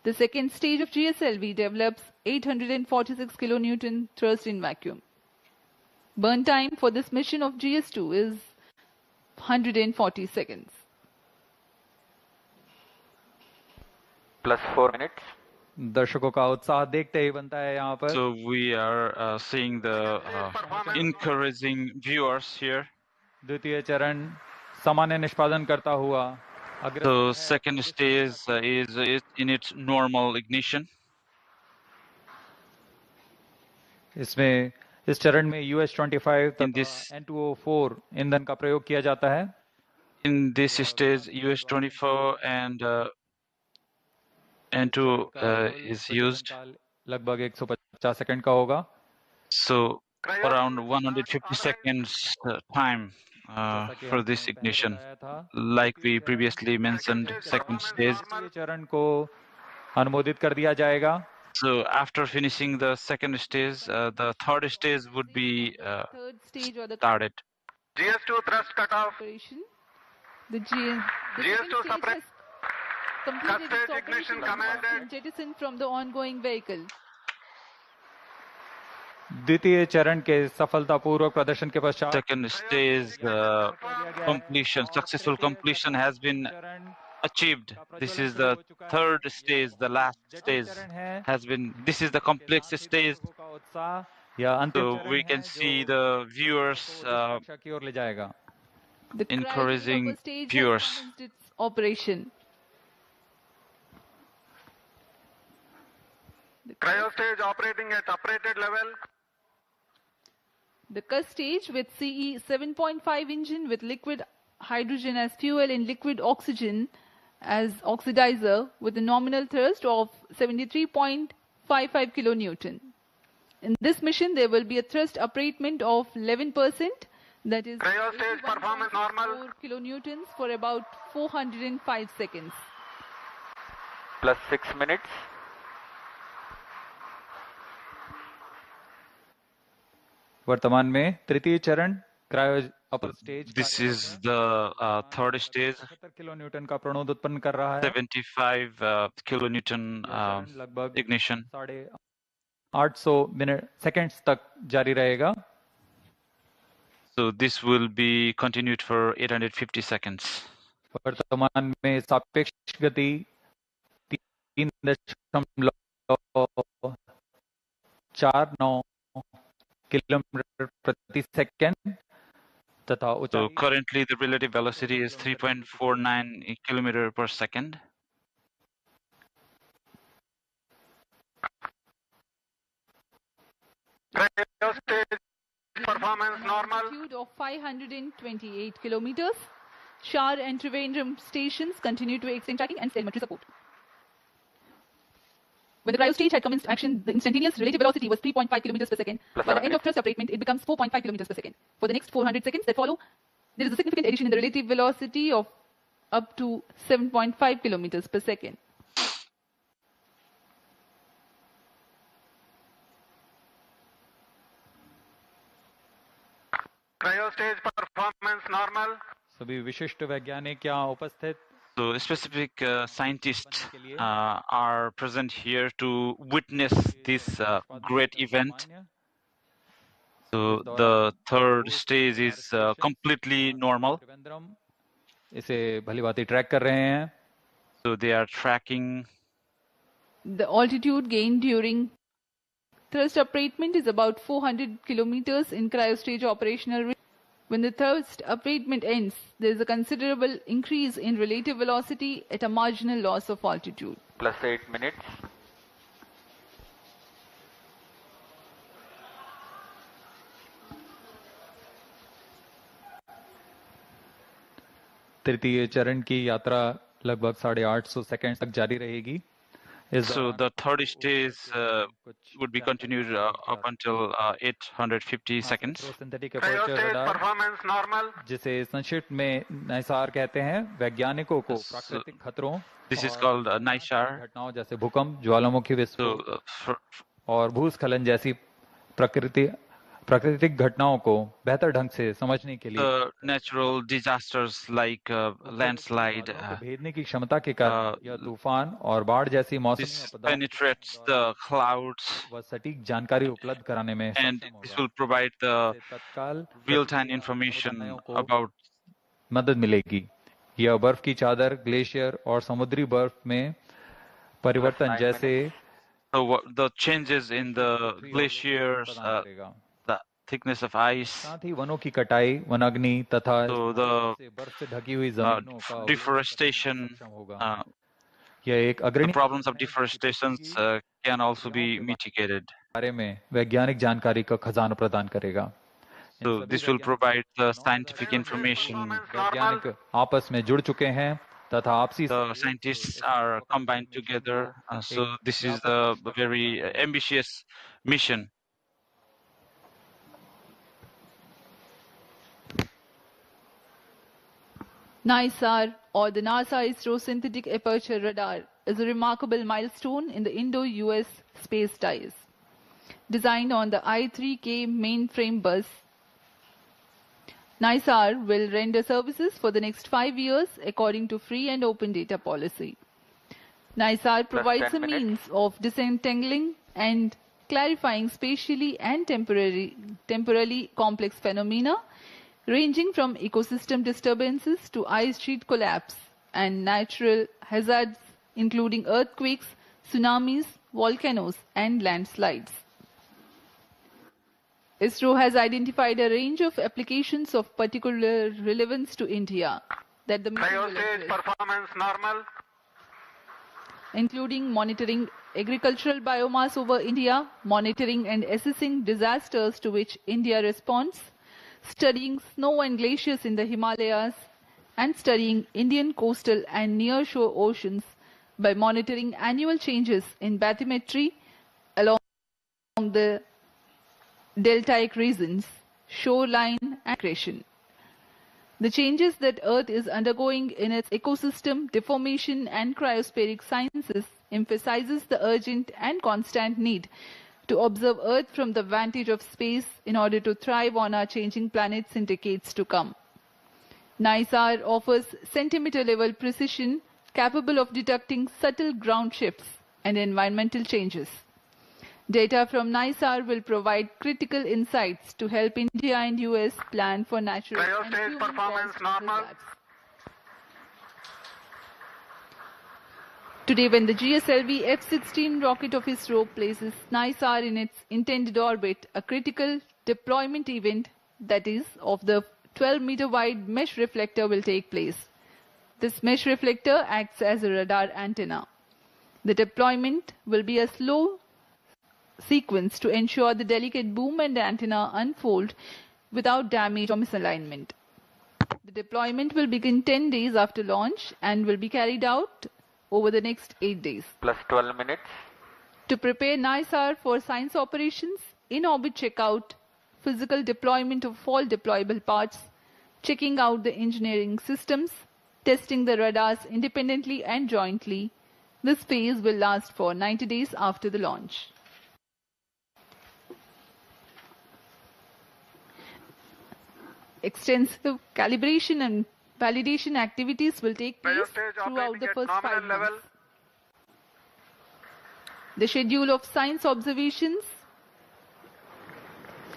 The second stage of GSLV develops 846 kilonewton thrust in vacuum. Burn time for this mission of GS2 is 140 seconds. Plus 4 minutes. दर्शकों का उत्साह देखते ही बनता है यहाँ पर। So we are seeing the encouraging viewers here. द्वितीय चरण सामान्य निष्पादन करता हुआ। The second stage is in its normal ignition. इसमें इस चरण में US-25 तथा N2O4 ईंधन का प्रयोग किया जाता है. In this stage, US-24 and N2 is used. लगभग 150 सेकंड का होगा. So around 150 seconds time for this ignition. Like we previously mentioned, second stage. चरण को अनुमोदित कर दिया जाएगा. So after finishing the second stage, the third stage would be started. GS2 thrust cutoff. The GS2 separate. completed its ignition operation commanded. and jettisoned from the ongoing vehicle. द्वितीय चरण के सफलतापूर्वक प्रदर्शन के पश्चात Second stage completion, successful completion has been achieved. This is the third stage, the last stage has been, this is the complex stage. So we can see the viewers encouraging viewers. Its operation. Cryo stage operating at operated level. The CUS stage with CE 7.5 engine with liquid hydrogen as fuel and liquid oxygen as oxidizer with a nominal thrust of 73.55 kilonewton. In this mission, there will be a thrust upratement of 11%, that is Cryo stage performance normal. 4 kilonewtons for about 405 seconds. Plus 6 minutes. वर्तमान में तृतीय चरण cryo upper stage. This is the third stage. 70 kilonewton का प्रणोद उत्पन्न कर रहा है. 75 kilonewton ignition. 800 minute seconds तक जारी रहेगा. So this will be continued for 850 seconds. वर्तमान में सापेक्ष गति 3.49 किलोमीटर प्रति सेकंड तथा So currently the relative velocity is 3.49 kilometer per second. Cryo stage performance normal. Altitude of 528 kilometers. SHAR and Trivandrum stations continue to extend tracking and telemetry support. When the cryo stage had commenced action, the instantaneous relative velocity was 3.5 kilometers per second. By the end of thrust upratement, it becomes 4.5 kilometers per second. For the next 400 seconds that follow, there is a significant addition in the relative velocity of up to 7.5 kilometers per second. Cryo stage performance normal. सभी विशिष्ट वैज्ञानिक यहाँ उपस्थित. So specific scientists are present here to witness this great event. So the third stage is completely normal. इसे भलीभांति track कर रहे हैं. So they are tracking. The altitude gained during thrust upratement is about 400 kilometers in cryo stage operational range. When the thrust upratement ends, there is a considerable increase in relative velocity at a marginal loss of altitude. Plus 8 minutes. तृतीय चरण की यात्रा लगभग 850 second तक जारी रहेगी. So the third stage would be continued up until 850 seconds. Cryo stage performance normal. जिसे संक्षिप्त में NISAR कहते हैं. वैज्ञानिकों को प्राकृतिक खतरों This is called NISAR. घटनाओं जैसे भूकंप, ज्वालामुखी विस्फोट और भूस्खलन जैसी प्राकृतिक घटनाओं को बेहतर ढंग से समझने के लिए natural disasters like landslide भेदने की क्षमता के कारण यह तूफान और बाढ़ जैसी मौसमी penetrates the clouds व सटीक जानकारी उपलब्ध कराने में and this will provide the real-time information about मदद मिलेगी. यह बर्फ की चादर, ग्लेशियर और समुद्री बर्फ में परिवर्तन जैसे the changes in the glaciers, the thickness of ice, साथ ही वनों की कटाई, वनाग्नि तथा बर्फ से ढकी हुई जमीनों का deforestation. यह एक अग्रणी The problems of deforestation can also be mitigated. बारे में वैज्ञानिक जानकारी का खजाना प्रदान करेगा। So this will provide the scientific information. वैज्ञानिक आपस में जुड़ चुके हैं तथा आपसी The scientists are combined together. So this is a very ambitious mission. NISAR, or the NASA-ISRO Synthetic Aperture Radar, is a remarkable milestone in the Indo-US space ties. Designed on the I-3K mainframe bus, NISAR will render services for the next 5 years according to free and open data policy. NISAR provides a means of disentangling and clarifying spatially and temporally complex phenomena ranging from ecosystem disturbances to ice sheet collapse and natural hazards including earthquakes, tsunamis, volcanoes, and landslides. ISRO has identified a range of applications of particular relevance to India that the mission will address, performance normal, including monitoring agricultural biomass over India, monitoring and assessing disasters to which India responds, studying snow and glaciers in the Himalayas, and studying Indian coastal and near-shore oceans by monitoring annual changes in bathymetry along the deltaic regions, shoreline, and accretion. The changes that Earth is undergoing in its ecosystem, deformation, and cryospheric sciences emphasizes the urgent and constant need to observe Earth from the vantage of space in order to thrive on our changing planets in decades to come. NISAR offers centimeter-level precision capable of detecting subtle ground shifts and environmental changes. Data from NISAR will provide critical insights to help India and US plan for natural and human performance normal. Today, when the GSLV F-16 rocket of ISRO places NISAR in its intended orbit, a critical deployment event, that is, of the 12-meter wide mesh reflector will take place. This mesh reflector acts as a radar antenna. The deployment will be a slow sequence to ensure the delicate boom and antenna unfold without damage or misalignment. The deployment will begin 10 days after launch and will be carried out over the next 8 days. Plus 12 minutes. To prepare NISAR for science operations, in-orbit checkout, physical deployment of all deployable parts, checking out the engineering systems, testing the radars independently and jointly, this phase will last for 90 days after the launch. Extensive calibration and validation activities will take place throughout the first 5 months. The schedule of science observations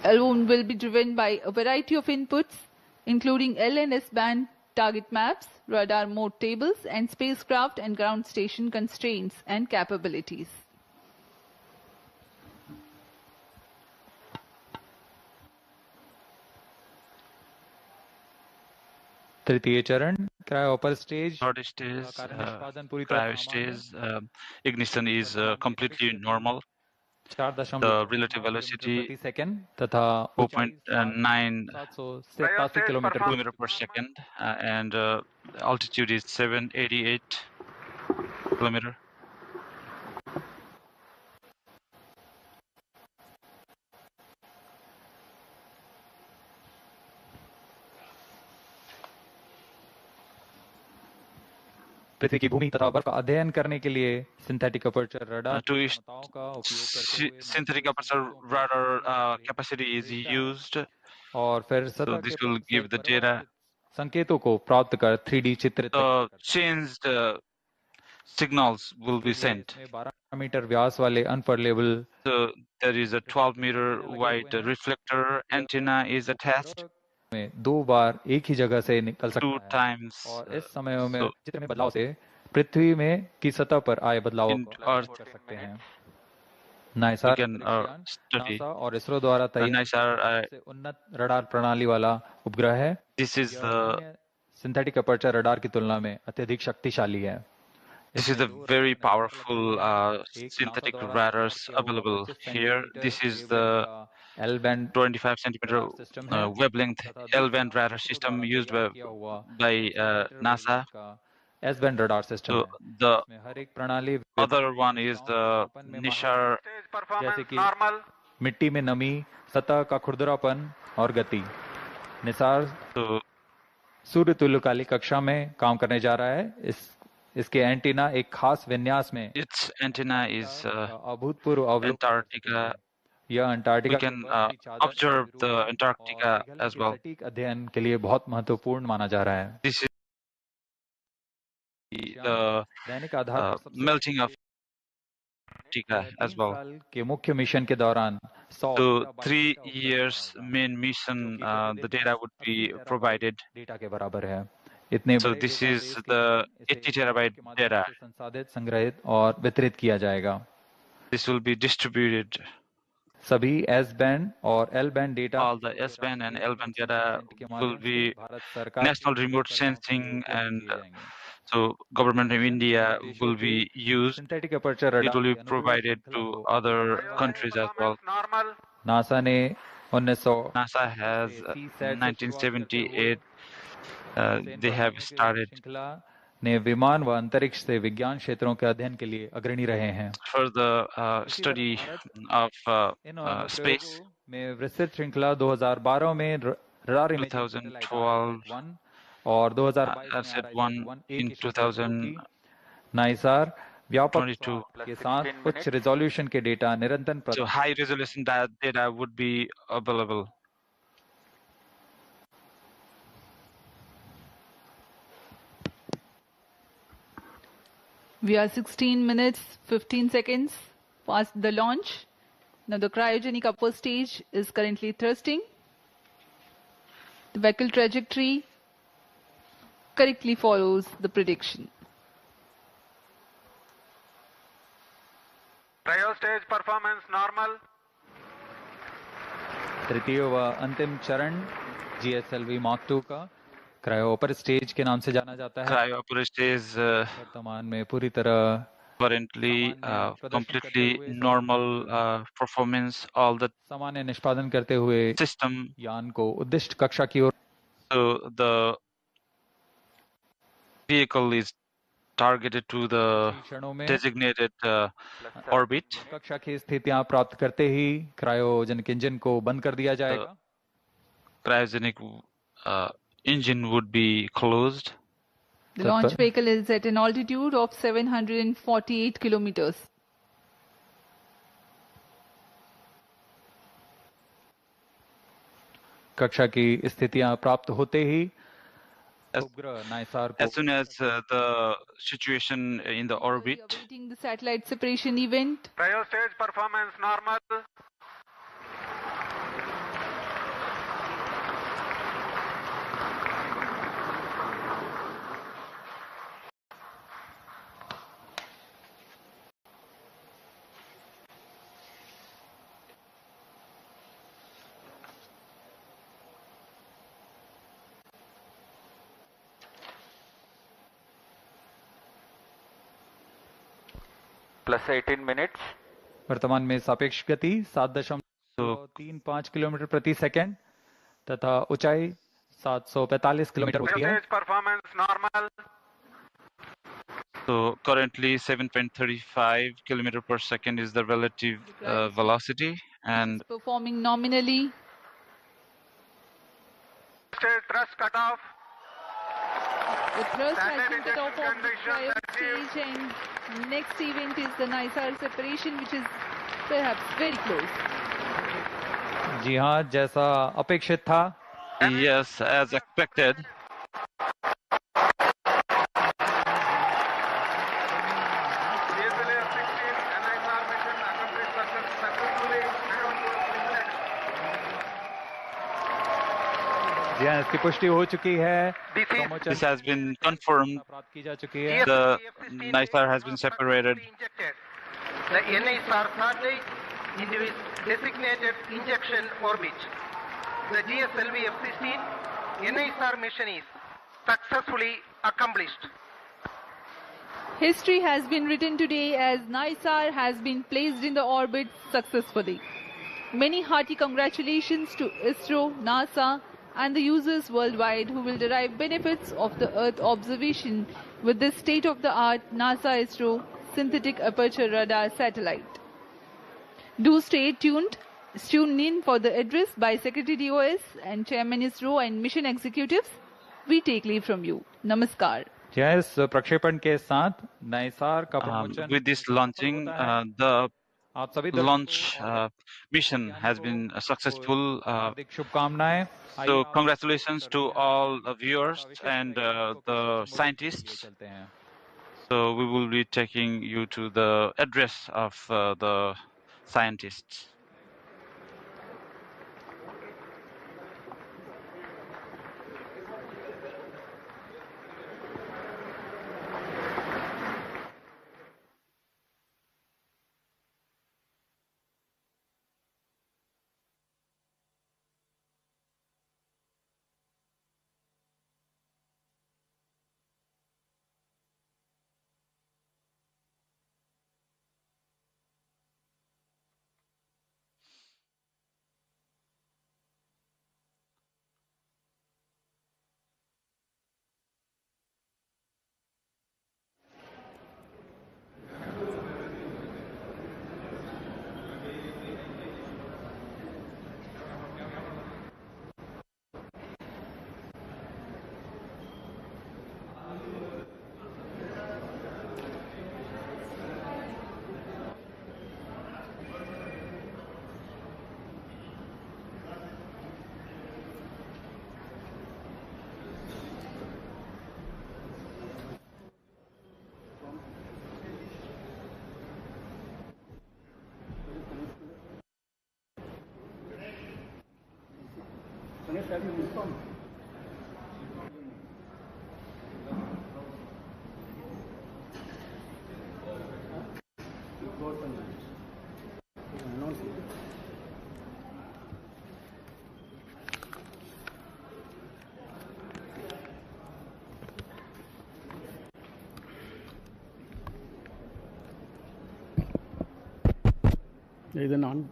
alone will be driven by a variety of inputs, including L and S band target maps, radar mode tables, and spacecraft and ground station constraints and capabilities. तृतीय चरण क्रायोपर stage Third stage, cryo stage, ignition is completely normal. The relative velocity 4.9 kilometer per second, and altitude is 788 kilometer. पृथ्वी की भूमि तथा बर्फ का अध्ययन करने के लिए synthetic aperture radar synthetic aperture radar capacity is used. और फिर so this will give the data. संकेतों को प्राप्त कर 3D चित्रित changed signals will be sent. 12 metre व्यास वाले अनफॉरलेबल So there is a 12-meter wide reflector antenna is attached. में 2 बार एक ही जगह से निकल सकता है 2 times. और इस समय में चित्र में बदलाव से पृथ्वी में की सतह पर आए बदलावों को कर सकते हैं। नाइसार और इसरो द्वारा तैयार उन्नत रडार प्रणाली वाला उपग्रह है। This is synthetic aperture radar की तुलना में अत्यधिक शक्तिशाली है। This is the very powerful synthetic radars available here. This is the L-band 25 centimeter wavelength L-band radar system used by NASA. S-band radar system. So the other one is the NISAR. जैसे कि मिट्टी में नमी, सतह का खुरदरापन और गति। निसार सूर्य तुल्यकालिक कक्षा में काम करने जा रहा है। इसके एंटीना एक खास विन्यास में Its antenna is अभूतपूर्व Antarctica. यह Antarctica We can observe the Antarctica as well. सटीक अध्ययन के लिए बहुत महत्वपूर्ण माना जा रहा है। This is the melting of Antarctica as well. के मुख्य मिशन के दौरान So 3 years main mission, the data would be provided. Data के बराबर है। So this is the 80 terabyte data. संसाधित, संग्रहित और वितरित किया जाएगा। This will be distributed. सभी S-band और L-band data. All the S-band and L-band data will be national remote sensing, and so government of India will be used. It will be provided to other countries as well. NASA ने 1900 NASA has 1978. They have started ने विमान व अंतरिक्ष से विज्ञान क्षेत्रों के अध्ययन के लिए अग्रणी रहे हैं। For the study of space. में विस्तृत श्रृंखला 2012 में रडार इमेजिंग 2012 और 2022 in 2000 नाइसार व्यापक के साथ उच्च रेजोल्यूशन के डेटा निरंतर So high resolution data would be available. We are 16 minutes, 15 seconds past the launch. Now the cryogenic upper stage is currently thrusting. The vehicle trajectory correctly follows the prediction. Cryo stage performance normal. तृतीय व अंतिम चरण GSLV Mark II का cryo upper stage के नाम से जाना जाता है। Cryo upper stage वर्तमान में पूरी तरह currently completely normal performance. All the सामान्य निष्पादन करते हुए system यान को उद्दिष्ट कक्षा की ओर। So the vehicle is targeted to the designated orbit. कक्षा की स्थितियां प्राप्त करते ही क्रायोजेनिक इंजन को बंद कर दिया जाएगा। Cryogenic engine would be closed. The launch vehicle is at an altitude of 748 kilometers. कक्षा की स्थितियां प्राप्त होते ही As soon as the situation in the orbit, awaiting the satellite separation event. Cryo stage performance normal. Plus 18 minutes. वर्तमान में सापेक्ष गति 7.35 kilometre प्रति सेकंड तथा ऊंचाई 745 किलोमीटर होती है। Performance normal. So currently 7.35 kilometer per second is the relative velocity, and performing nominally. Stage thrust cutoff. The thrust has been cut off of the cryo stage, and next event is the NISAR separation, which is perhaps very close. जी हाँ, जैसा अपेक्षित था। Yes, as expected. जी हाँ, इसकी पुष्टि हो चुकी है। This has been confirmed. प्राप्त की जा चुकी है। The NISAR has been separated. The NISAR satellite into its designated injection orbit. The GSLV F-16 NISAR mission is successfully accomplished. History has been written today as NISAR has been placed in the orbit successfully. Many hearty congratulations to ISRO, NASA, and the users worldwide who will derive benefits of the Earth observation with this state-of-the-art NASA-ISRO synthetic aperture radar satellite. Do stay tuned. Tune in for the address by Secretary DOS and Chairman ISRO and mission executives. We take leave from you. Namaskar. Yes, प्रक्षेपण के साथ नाइसार का promotion with this launching, the launch mission has been successful. So congratulations to all the viewers and the scientists. So we will be taking you to the address of the scientists. ಇದನ್ನು on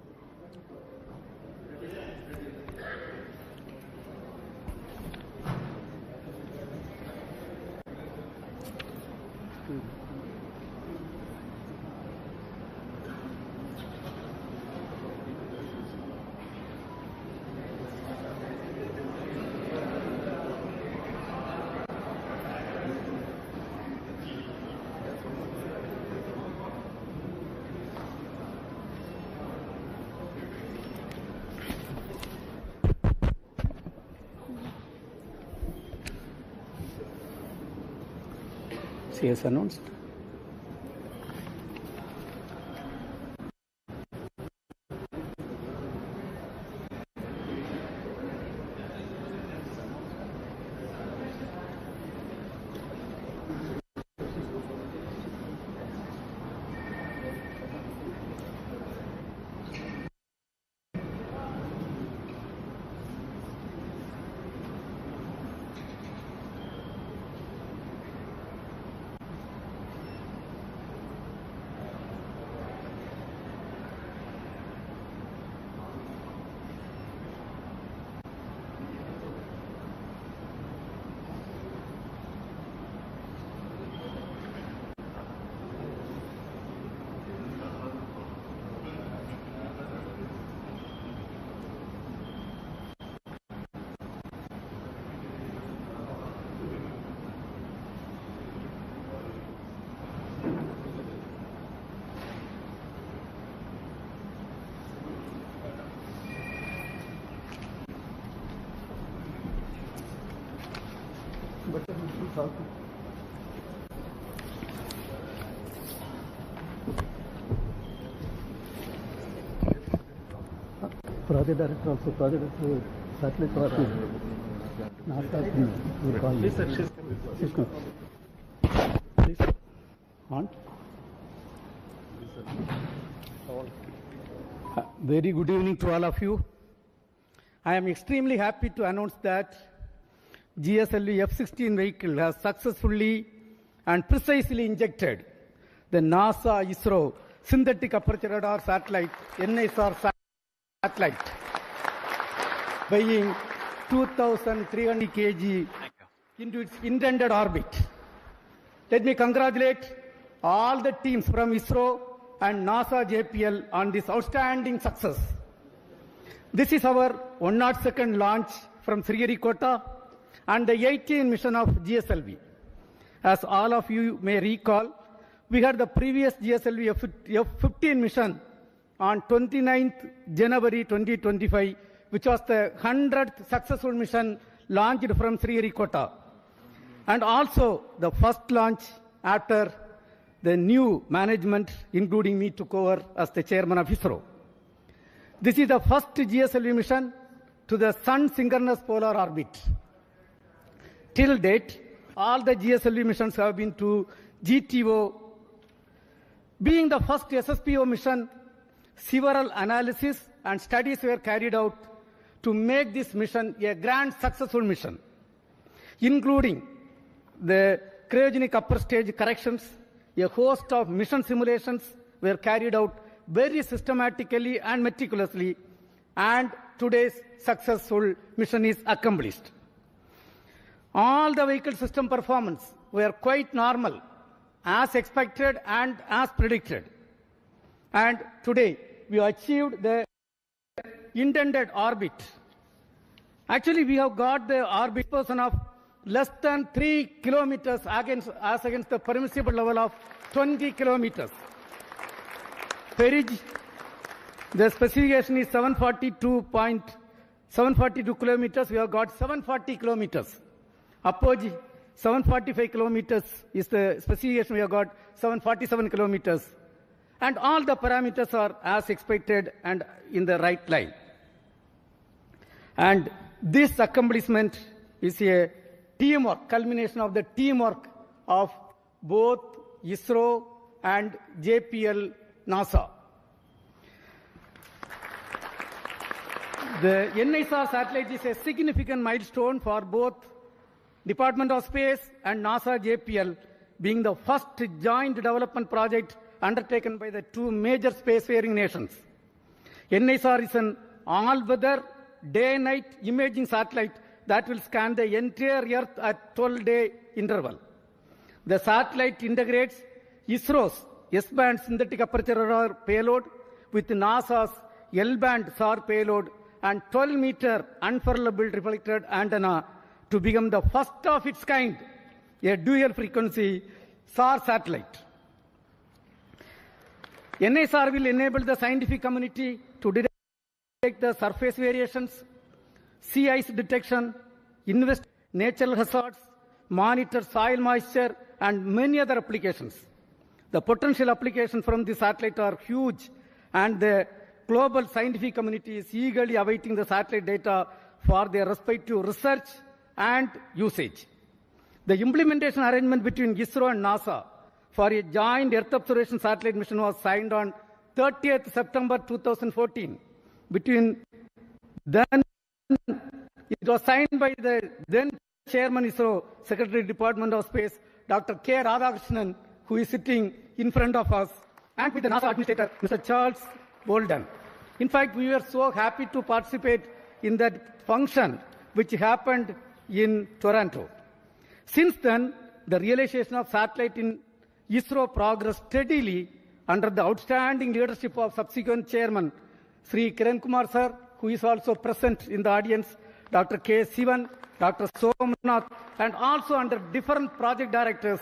as announced. Project director also, project director, satellite director. Please, sir. Please, on. Very good evening to all of you. I am extremely happy to announce that GSLV F-16 vehicle has successfully and precisely injected the NASA-ISRO synthetic aperture radar satellite, NISAR satellite, weighing 2,300 kg into its intended orbit. Let me congratulate all the teams from ISRO and NASA JPL on this outstanding success. This is our 102nd launch from Sriharikota and the 18th mission of GSLV. As all of you may recall, we had the previous GSLV F-15 mission on 29th January 2025, which was the 100th successful mission launched from Sriharikota, and also the first launch after the new management, including me, took over as the chairman of ISRO. This is the first GSLV mission to the Sun synchronous polar orbit. Till date, all the GSLV missions have been to GTO. Being the first SSPO mission, several analyses and studies were carried out to make this mission a grand successful mission, including the cryogenic upper stage corrections. A host of mission simulations were carried out very systematically and meticulously, and today's successful mission is accomplished. All the vehicle system performance were quite normal, as expected and as predicted. And today, we achieved the intended orbit. Actually, we have got the orbit position of less than 3 kilometers as against the permissible level of 20 kilometers. Perigee, the specification is 742 kilometers. We have got 740 kilometers. Apogee, 745 kilometers is the specification. We have got 747 kilometers. And all the parameters are as expected and in the right line. And this accomplishment is a teamwork, culmination of the teamwork of both ISRO and JPL NASA. The NISAR satellite is a significant milestone for both Department of Space and NASA JPL, being the first joint development project undertaken by the two major spacefaring nations. NISAR is an all-weather, day-night imaging satellite that will scan the entire Earth at 12-day interval. The satellite integrates ISRO's S-band synthetic aperture radar payload with NASA's L-band SAR payload and 12-meter unfurlable reflected antenna to become the first of its kind, a dual-frequency SAR satellite. NISAR will enable the scientific community to detect the surface variations, sea ice detection, invest natural hazards, monitor soil moisture, and many other applications. The potential applications from the satellite are huge, and the global scientific community is eagerly awaiting the satellite data for their respective research and usage. The implementation arrangement between ISRO and NASA for a joint Earth observation satellite mission was signed on 30th September 2014. Between then, it was signed by the then Chairman ISRO, Secretary Department of Space, Dr. K. Radhakrishnan, who is sitting in front of us, and with the NASA Administrator, Mr. Charles Bolden. In fact, we were so happy to participate in that function, which happened in Toronto. Since then, the realization of satellite in ISRO progressed steadily under the outstanding leadership of subsequent Chairman, Sri Kiran Kumar Sir, who is also present in the audience, Dr. K. Sivan, Dr. Somnath, and also under different project directors.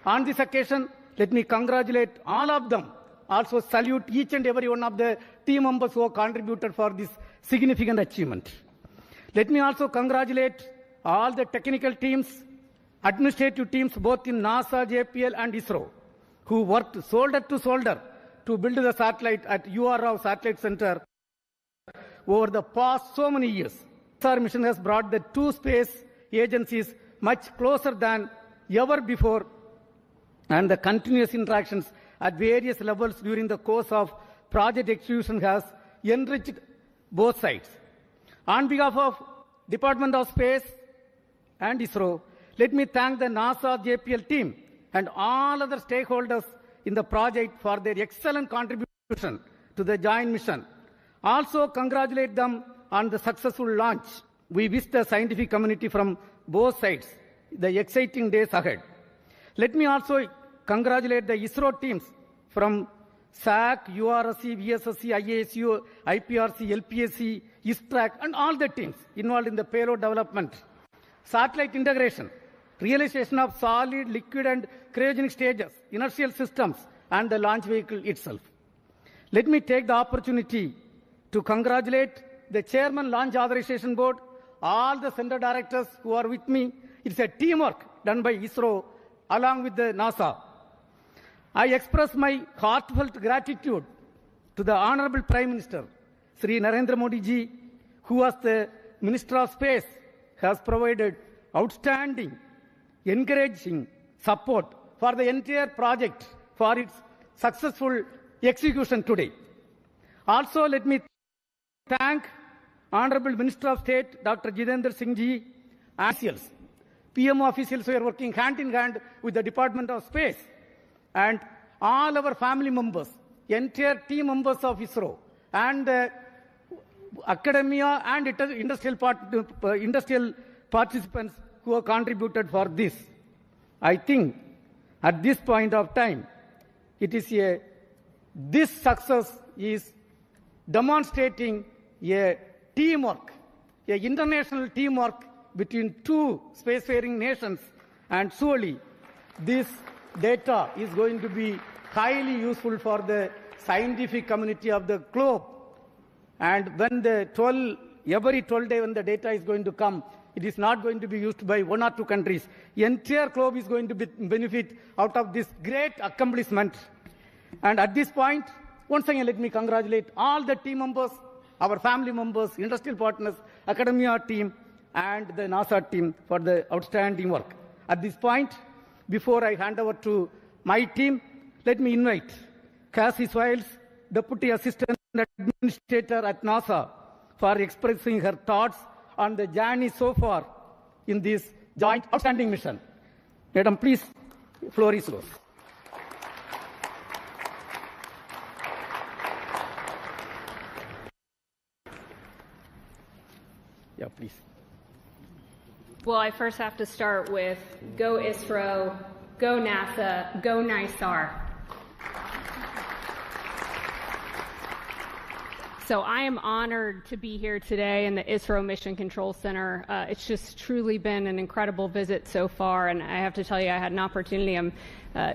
On this occasion, let me congratulate all of them. Also salute each and every one of the team members who have contributed for this significant achievement. Let me also congratulate all the technical teams, administrative teams, both in NASA, JPL, and ISRO, who worked shoulder to shoulder to build the satellite at UR Rao Satellite Center over the past so many years. Our mission has brought the two space agencies much closer than ever before, and the continuous interactions at various levels during the course of project execution has enriched both sides. On behalf of Department of Space and ISRO, let me thank the NASA JPL team and all other stakeholders in the project for their excellent contribution to the joint mission. Also congratulate them on the successful launch. We wish the scientific community from both sides the exciting days ahead. Let me also congratulate the ISRO teams from SAC, URSC, VSSC, IASU, IPRC, LPSC, ISTRAC, and all the teams involved in the payload development, satellite integration, realization of solid, liquid, and cryogenic stages, inertial systems, and the launch vehicle itself. Let me take the opportunity to congratulate the Chairman Launch Authorization Board, all the center directors who are with me. It's a teamwork done by ISRO along with the NASA. I express my heartfelt gratitude to the Honorable Prime Minister, Sri Narendra Modi ji, who was the Minister of Space, has provided outstanding, encouraging support for the entire project for its successful execution today. Also, let me thank Honorable Minister of State, Dr. Jitendra Singh ji, officials, PMO officials who are working hand in hand with the Department of Space, and all our family members, entire team members of ISRO, and academia and industrial participants who have contributed for this. I think at this point of time, this success is demonstrating a teamwork, a international teamwork between two spacefaring nations, and surely this data is going to be highly useful for the scientific community of the globe. And when every 12 days when the data is going to come, it is not going to be used by one or two countries. The entire globe is going to benefit out of this great accomplishment. And at this point, once again, let me congratulate all the team members, our family members, industrial partners, academia team, and the NASA team for the outstanding work. At this point, before I hand over to my team, let me invite Cassie Swales, Deputy Assistant Administrator at NASA, for expressing her thoughts on the journey so far in this joint outstanding mission. Madam, please, floor is yours. Yeah, please. Well, I first have to start with go ISRO, go NASA, go NISAR. So I am honored to be here today in the ISRO Mission Control Center. It's just truly been an incredible visit so far, and I have to tell you, I had an opportunity. I'm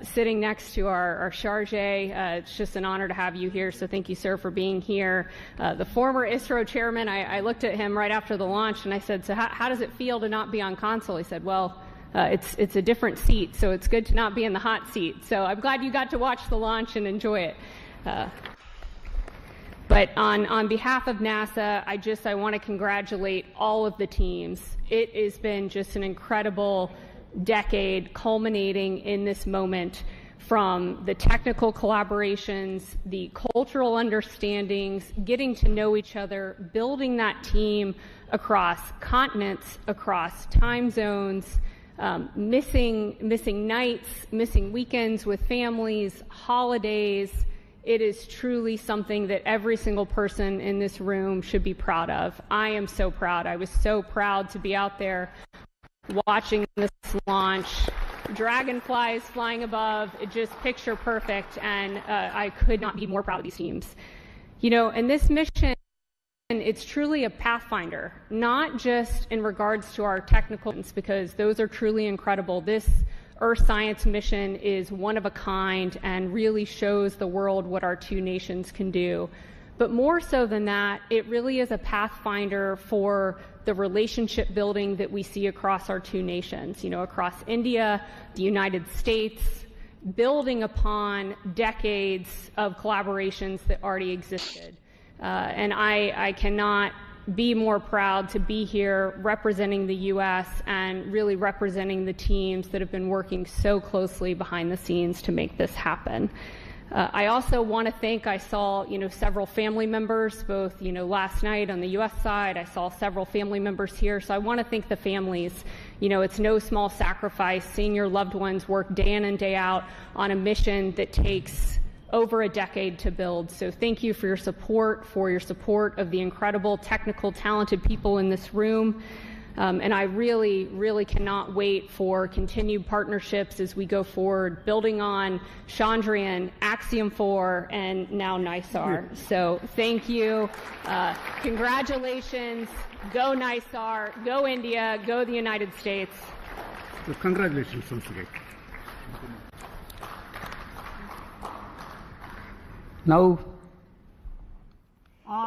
sitting next to our charge. It's just an honor to have you here, so thank you, sir, for being here. The former ISRO chairman, I looked at him right after the launch, and I said, so how does it feel to not be on console? He said, well, it's a different seat, so it's good to not be in the hot seat. So I'm glad you got to watch the launch and enjoy it. But on behalf of NASA, I want to congratulate all of the teams. It has been just an incredible decade culminating in this moment, from the technical collaborations, the cultural understandings, getting to know each other, building that team across continents, across time zones, missing nights, missing weekends with families, holidays. It is truly something that every single person in this room should be proud of. I am so proud. I was so proud to be out there watching this launch. Dragonflies flying above, it just picture perfect, and I could not be more proud of these teams. You know, and this mission, it's truly a pathfinder, not just in regards to our technical, because those are truly incredible. This Earth science mission is one of a kind and really shows the world what our two nations can do. But more so than that, it really is a pathfinder for the relationship building that we see across our two nations, you know, across India, the United States, building upon decades of collaborations that already existed. And I cannot be more proud to be here representing the U.S. and really representing the teams that have been working so closely behind the scenes to make this happen. I also want to thank, I saw, several family members, both, last night on the U.S. side. I saw several family members here. So I want to thank the families. You know, it's no small sacrifice seeing your loved ones work day in and day out on a mission that takes over a decade to build. So thank you for your support of the incredible, technical, talented people in this room. And I really, really cannot wait for continued partnerships as we go forward, building on Chandrayaan, Axiom 4, and now NISAR. So thank you. Congratulations. Go NISAR. Go India. Go the United States. So congratulations once again. Now,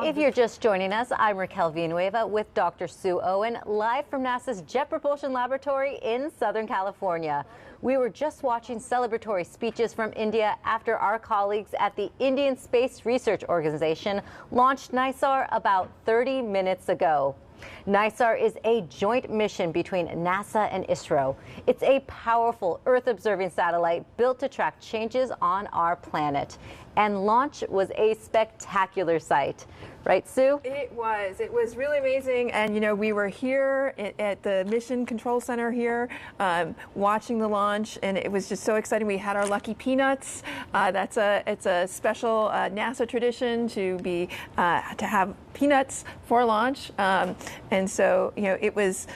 if you're just joining us, I'm Raquel Villanueva with Dr. Sue Owen, live from NASA's Jet Propulsion Laboratory in Southern California. We were just watching celebratory speeches from India after our colleagues at the Indian Space Research Organization launched NISAR about 30 minutes ago. NISAR is a joint mission between NASA and ISRO. It's a powerful Earth-observing satellite built to track changes on our planet. And launch was a spectacular sight. Right, Sue? It was really amazing. And, you know, we were here at the Mission Control Center here watching the launch, and it was just so exciting. We had our lucky peanuts. It's a special NASA tradition to have peanuts for launch. And so, you know, it was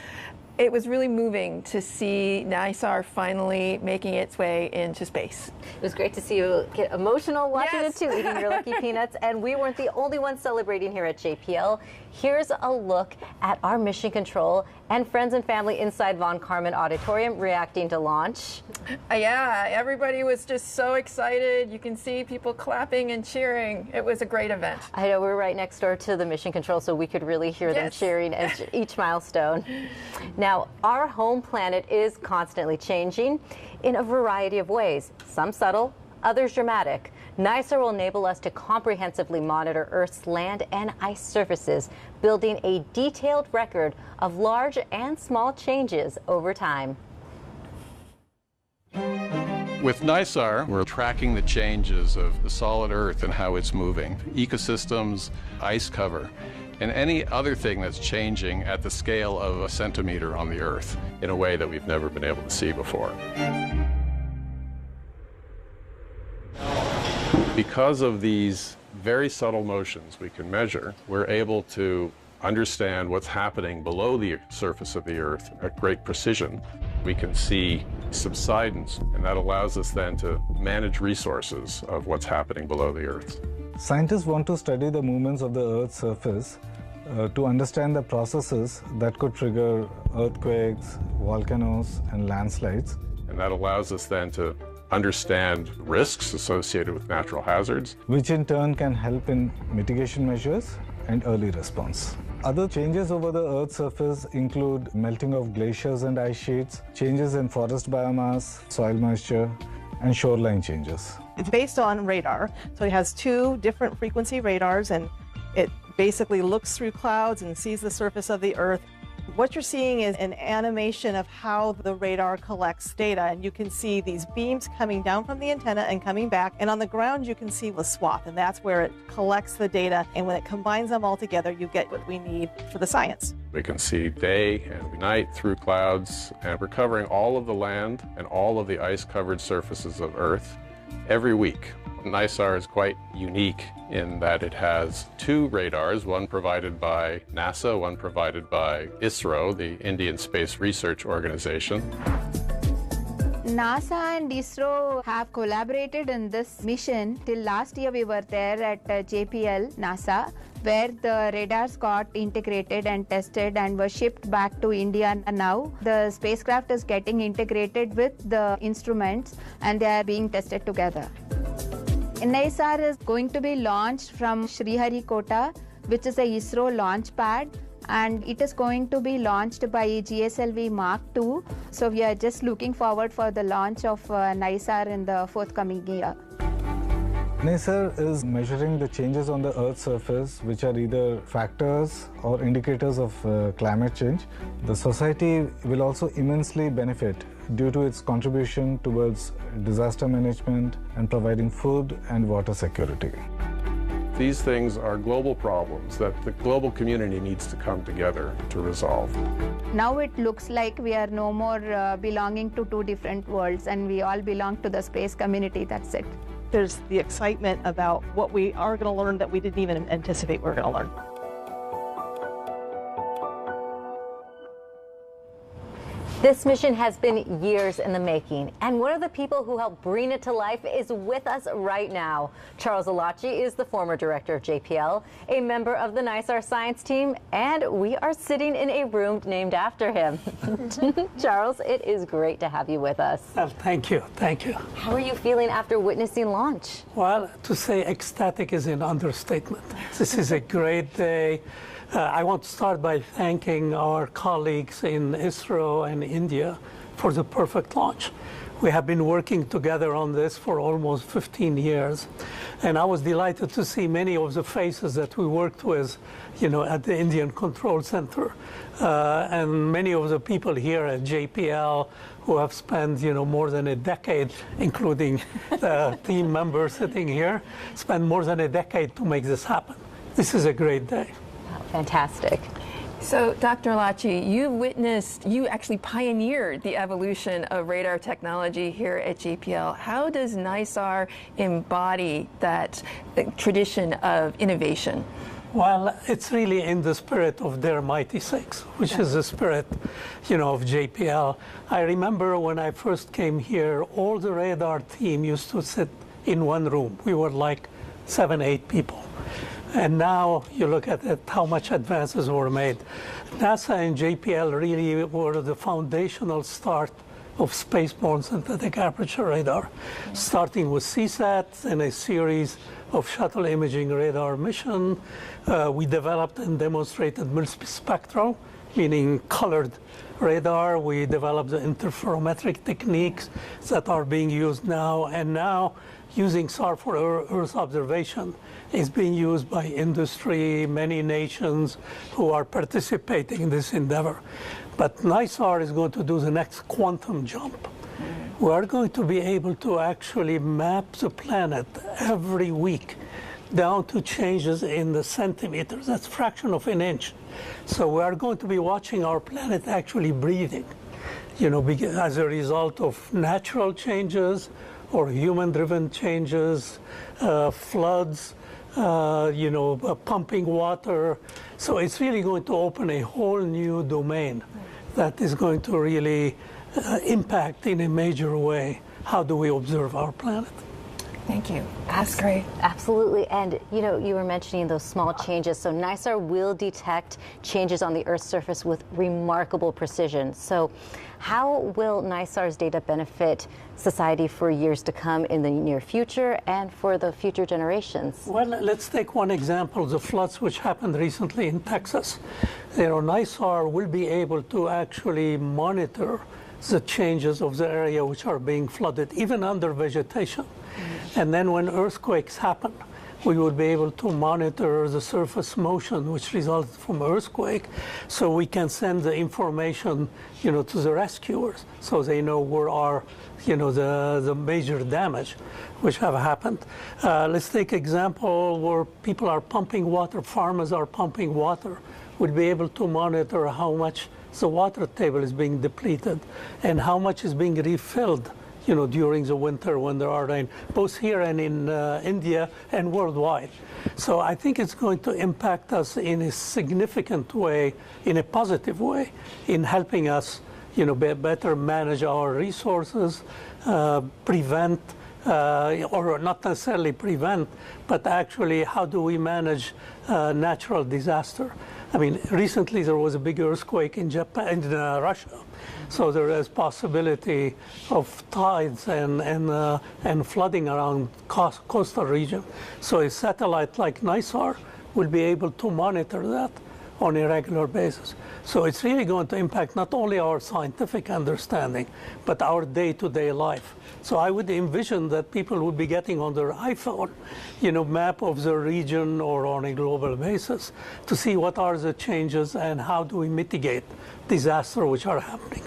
really moving to see NISAR finally making its way into space. It was great to see you get emotional watching it too, eating your lucky peanuts. And we weren't the only ones celebrating here at JPL. Here's a look at our mission control and friends and family inside Von Karman Auditorium reacting to launch. Yeah, everybody was just so excited. You can see people clapping and cheering. It was a great event. I know, we're right next door to the mission control, so we could really hear them cheering at each milestone. Now, our home planet is constantly changing in a variety of ways, some subtle, others dramatic. NISAR will enable us to comprehensively monitor Earth's land and ice surfaces, building a detailed record of large and small changes over time. With NISAR, we're tracking the changes of the solid Earth and how it's moving, ecosystems, ice cover, and any other thing that's changing at the scale of a centimeter on the Earth in a way that we've never been able to see before. Because of these very subtle motions we can measure, we're able to understand what's happening below the surface of the Earth at great precision. We can see subsidence, and that allows us then to manage resources of what's happening below the Earth. Scientists want to study the movements of the Earth's surface to understand the processes that could trigger earthquakes, volcanoes, and landslides. And that allows us then to understand risks associated with natural hazards, which in turn can help in mitigation measures and early response. Other changes over the Earth's surface include melting of glaciers and ice sheets, changes in forest biomass, soil moisture, and shoreline changes. It's based on radar, so it has two different frequency radars, and it basically looks through clouds and sees the surface of the Earth. What you're seeing is an animation of how the radar collects data, and you can see these beams coming down from the antenna and coming back, and on the ground you can see the swath, and that's where it collects the data, and when it combines them all together you get what we need for the science. We can see day and night through clouds, and we're covering all of the land and all of the ice-covered surfaces of Earth every week. NISAR is quite unique in that it has two radars, one provided by NASA, one provided by ISRO, the Indian Space Research Organization. NASA and ISRO have collaborated in this mission. Till last year we were there at JPL, NASA, where the radars got integrated and tested and were shipped back to India. And now the spacecraft is getting integrated with the instruments and they are being tested together. NISAR is going to be launched from Sriharikota, which is a ISRO launch pad, and it is going to be launched by GSLV Mark II. So we are just looking forward for the launch of NISAR in the forthcoming year. NISAR is measuring the changes on the Earth's surface, which are either factors or indicators of climate change. The society will also immensely benefit due to its contribution towards disaster management and providing food and water security. These things are global problems that the global community needs to come together to resolve. Now it looks like we are no more belonging to two different worlds, and we all belong to the space community. That's it. There's the excitement about what we are going to learn that we didn't even anticipate we were going to learn. This mission has been years in the making, and one of the people who helped bring it to life is with us right now. Charles Alachi is the former director of JPL, a member of the NISAR science team, and we are sitting in a room named after him. Charles, it is great to have you with us. Well, thank you. Thank you. How are you feeling after witnessing launch? Well, to say ecstatic is an understatement. This is a great day. I want to start by thanking our colleagues in ISRO and India for the perfect launch. We have been working together on this for almost 15 years, and I was delighted to see many of the faces that we worked with, at the Indian Control Center, and many of the people here at JPL who have spent, more than a decade, including the team members sitting here, spent more than a decade to make this happen. This is a great day. Fantastic. So, Dr. Alachi, you actually pioneered the evolution of radar technology here at JPL. How does NISAR embody that tradition of innovation? Well, it's really in the spirit of their Mighty Six, which is the spirit, of JPL. I remember when I first came here, all the radar team used to sit in one room. We were like 7, 8 people. And now you look at it, how much advances were made. NASA and JPL really were the foundational start of spaceborne synthetic aperture radar, starting with CSAT and a series of shuttle imaging radar mission. We developed and demonstrated multispectral, meaning colored radar. We developed the interferometric techniques that are being used now, and now using SAR for Earth observation is being used by industry, many nations who are participating in this endeavor. But NISAR is going to do the next quantum jump. We are going to be able to actually map the planet every week down to changes in the centimeters. That's a fraction of an inch. So we are going to be watching our planet actually breathing, as a result of natural changes or human-driven changes, floods, pumping water. So it's really going to open a whole new domain that is going to really impact in a major way how do we observe our planet. Thank you. That's great. Absolutely. And, you were mentioning those small changes. So NISAR will detect changes on the Earth's surface with remarkable precision. So how will NISAR's data benefit society for years to come in the near future and for the future generations? Well, let's take one example, the floods which happened recently in Texas. NISAR will be able to actually monitor the changes of the area which are being flooded, even under vegetation. And then when earthquakes happen, we will be able to monitor the surface motion which results from earthquake, so we can send the information, to the rescuers, so they know where are, the major damage which have happened. Let's take example where people are pumping water, farmers are pumping water. We'll be able to monitor how much the water table is being depleted and how much is being refilled, during the winter when there are rain, both here and in India and worldwide. So I think it's going to impact us in a significant way, in a positive way, in helping us, better manage our resources, prevent, or not necessarily prevent, but actually how do we manage natural disaster. I mean, recently there was a big earthquake in Japan, in Russia. So there is possibility of tides and flooding around coastal region. So a satellite like NISAR will be able to monitor that on a regular basis. So it's really going to impact not only our scientific understanding, but our day-to-day life. So I would envision that people would be getting on their iPhone, map of the region or on a global basis to see what are the changes and how do we mitigate disaster which are happening.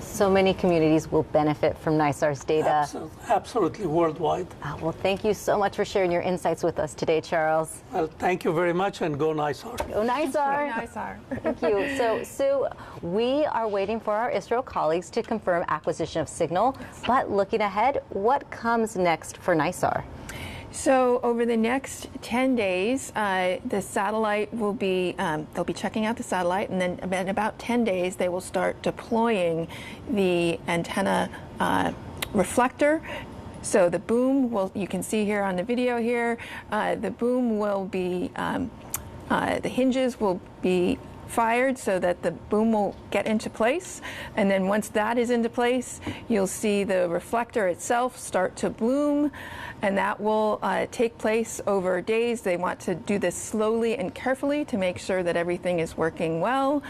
So many communities will benefit from NISAR's data. Absolutely, worldwide. Well, thank you so much for sharing your insights with us today, Charles. Well, thank you very much, and go NISAR. Go NISAR. Go NISAR. Thank you. So, Sue, we are waiting for our ISRO colleagues to confirm acquisition of signal, but looking ahead, what comes next for NISAR? So over the next 10 days, the satellite will be, they'll be checking out the satellite, and then in about 10 days, they will start deploying the antenna reflector. So the boom will, you can see here on the video here, the boom will be, the hinges will be fired so that the boom will get into place, and then once that is into place, you'll see the reflector itself start to bloom, and that will take place over days. They want to do this slowly and carefully to make sure that everything is working well,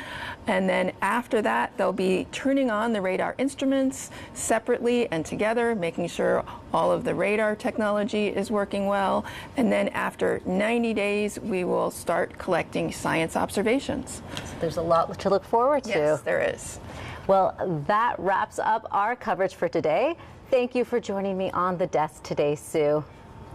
and then after that they'll be turning on the radar instruments separately and together, making sure all of the radar technology is working well, and then after 90 days we will start collecting science observations. There's a lot to look forward to. Yes, there is. Well, that wraps up our coverage for today. Thank you for joining me on the desk today, Sue.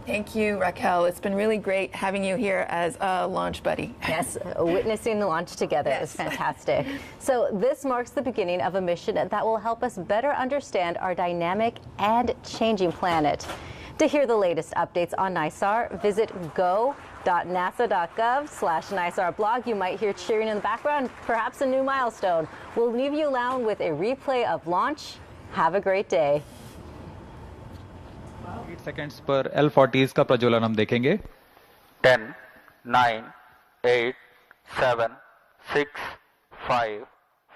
Thank you, Raquel. It's been really great having you here as a launch buddy. Yes, witnessing the launch together is fantastic. So this marks the beginning of a mission that will help us better understand our dynamic and changing planet. To hear the latest updates on NISAR, visit go.nasa.gov/NISAR blog. You might hear cheering in the background, perhaps a new milestone. We'll leave you alone with a replay of launch. Have a great day. 8 seconds पर L40s का प्रज्वलन हम देखेंगे. 10, 9, 8, 7, 6, 5,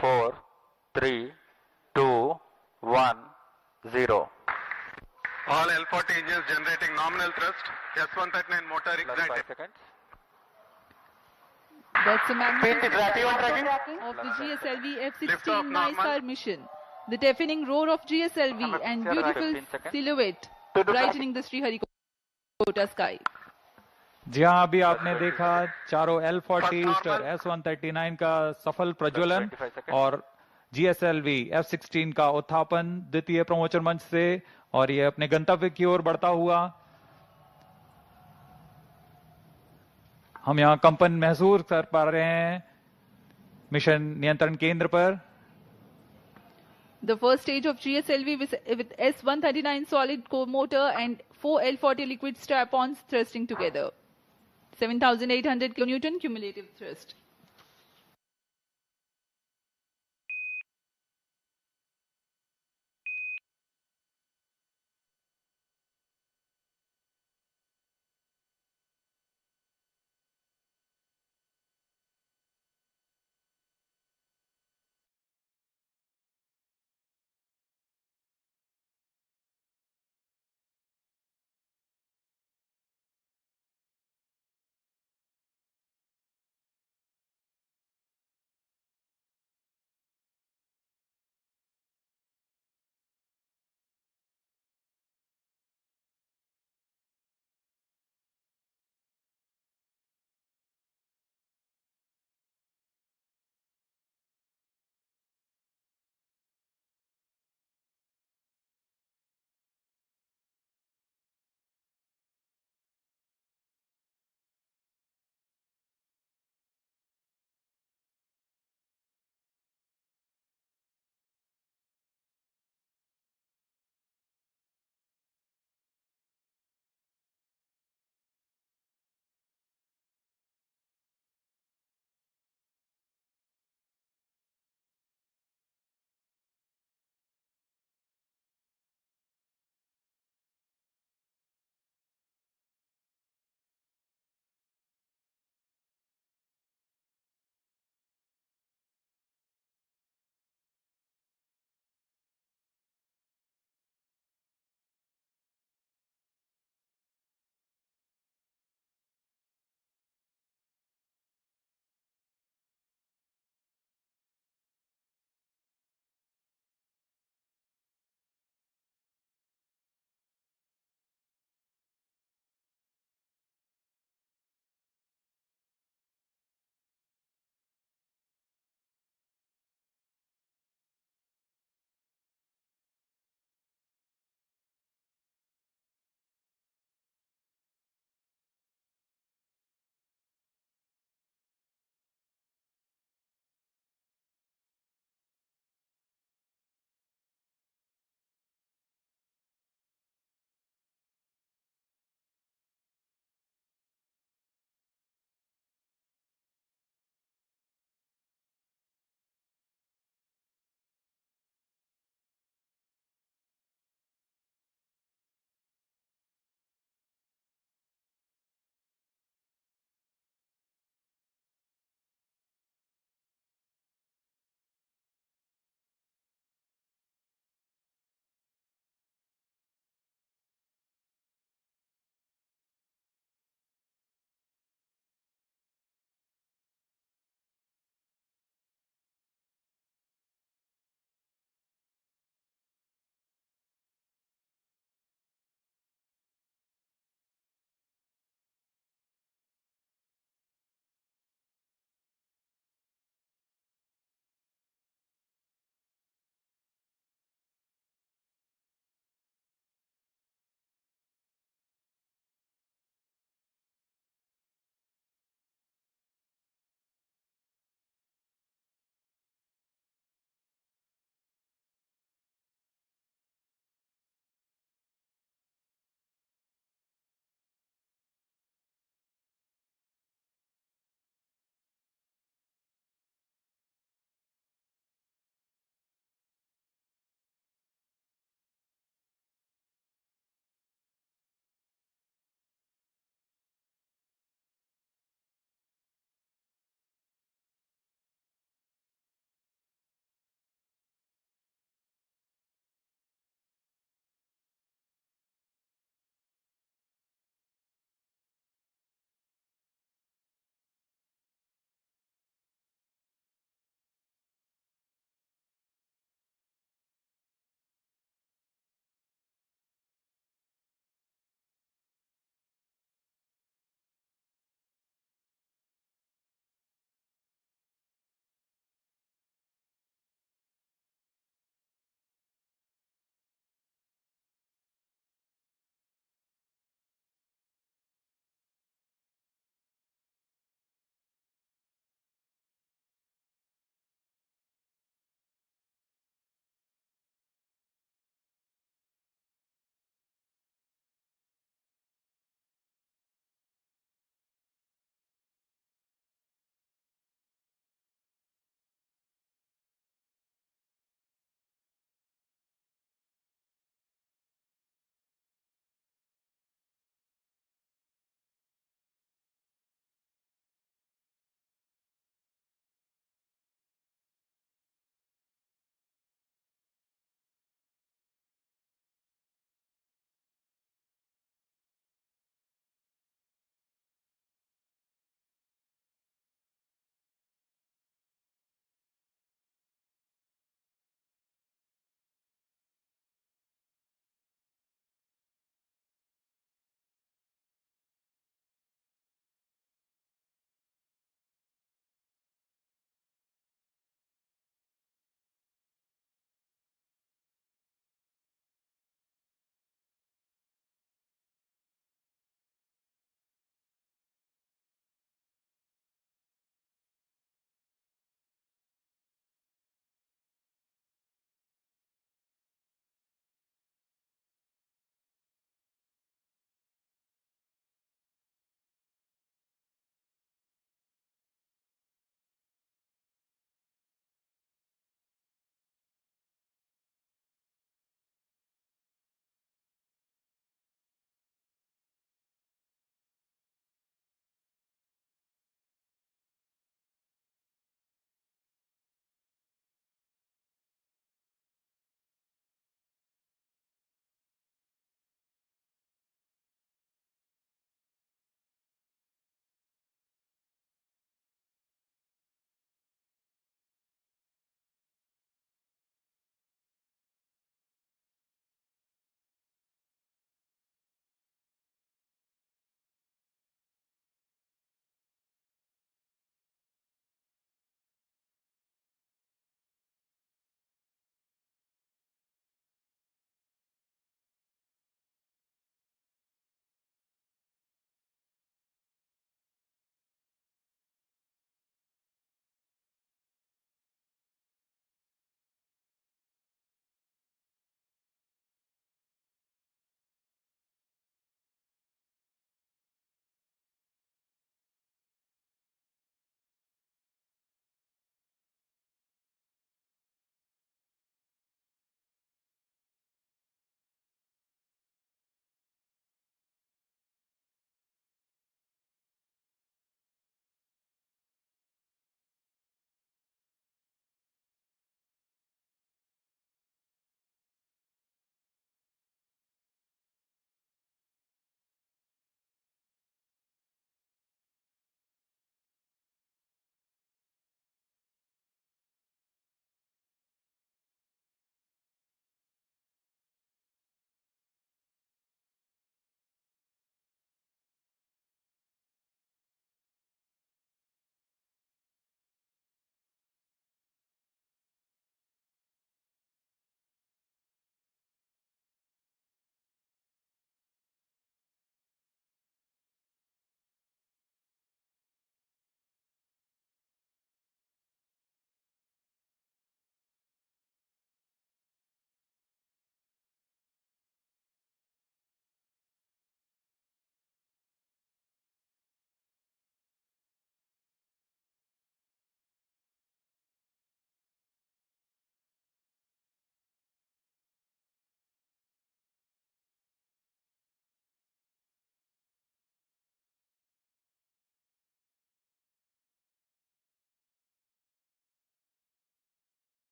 4, 3, 2, 1, 0. All L40 engines generating nominal thrust. S139 motor ignited. 5 seconds. That's a magnificent of the GSLV F-16 NISAR mission. The deafening roar of GSLV and beautiful silhouette brightening the Sriharikota sky. जी हाँ, अभी आपने देखा चारों L40 और S139 का सफल प्रज्वलन और GSLV F-16 का उत्थापन द्वितीय प्रमोचन मंच से, और ये अपने गंतव्य की ओर बढ़ता हुआ. हम यहाँ कंपन महसूस कर पा रहे हैं मिशन नियंत्रण केंद्र पर. The first stage of GSLV with S139 solid core motor and 4 L40 liquid strap-ons thrusting together. 7,800 kN cumulative thrust.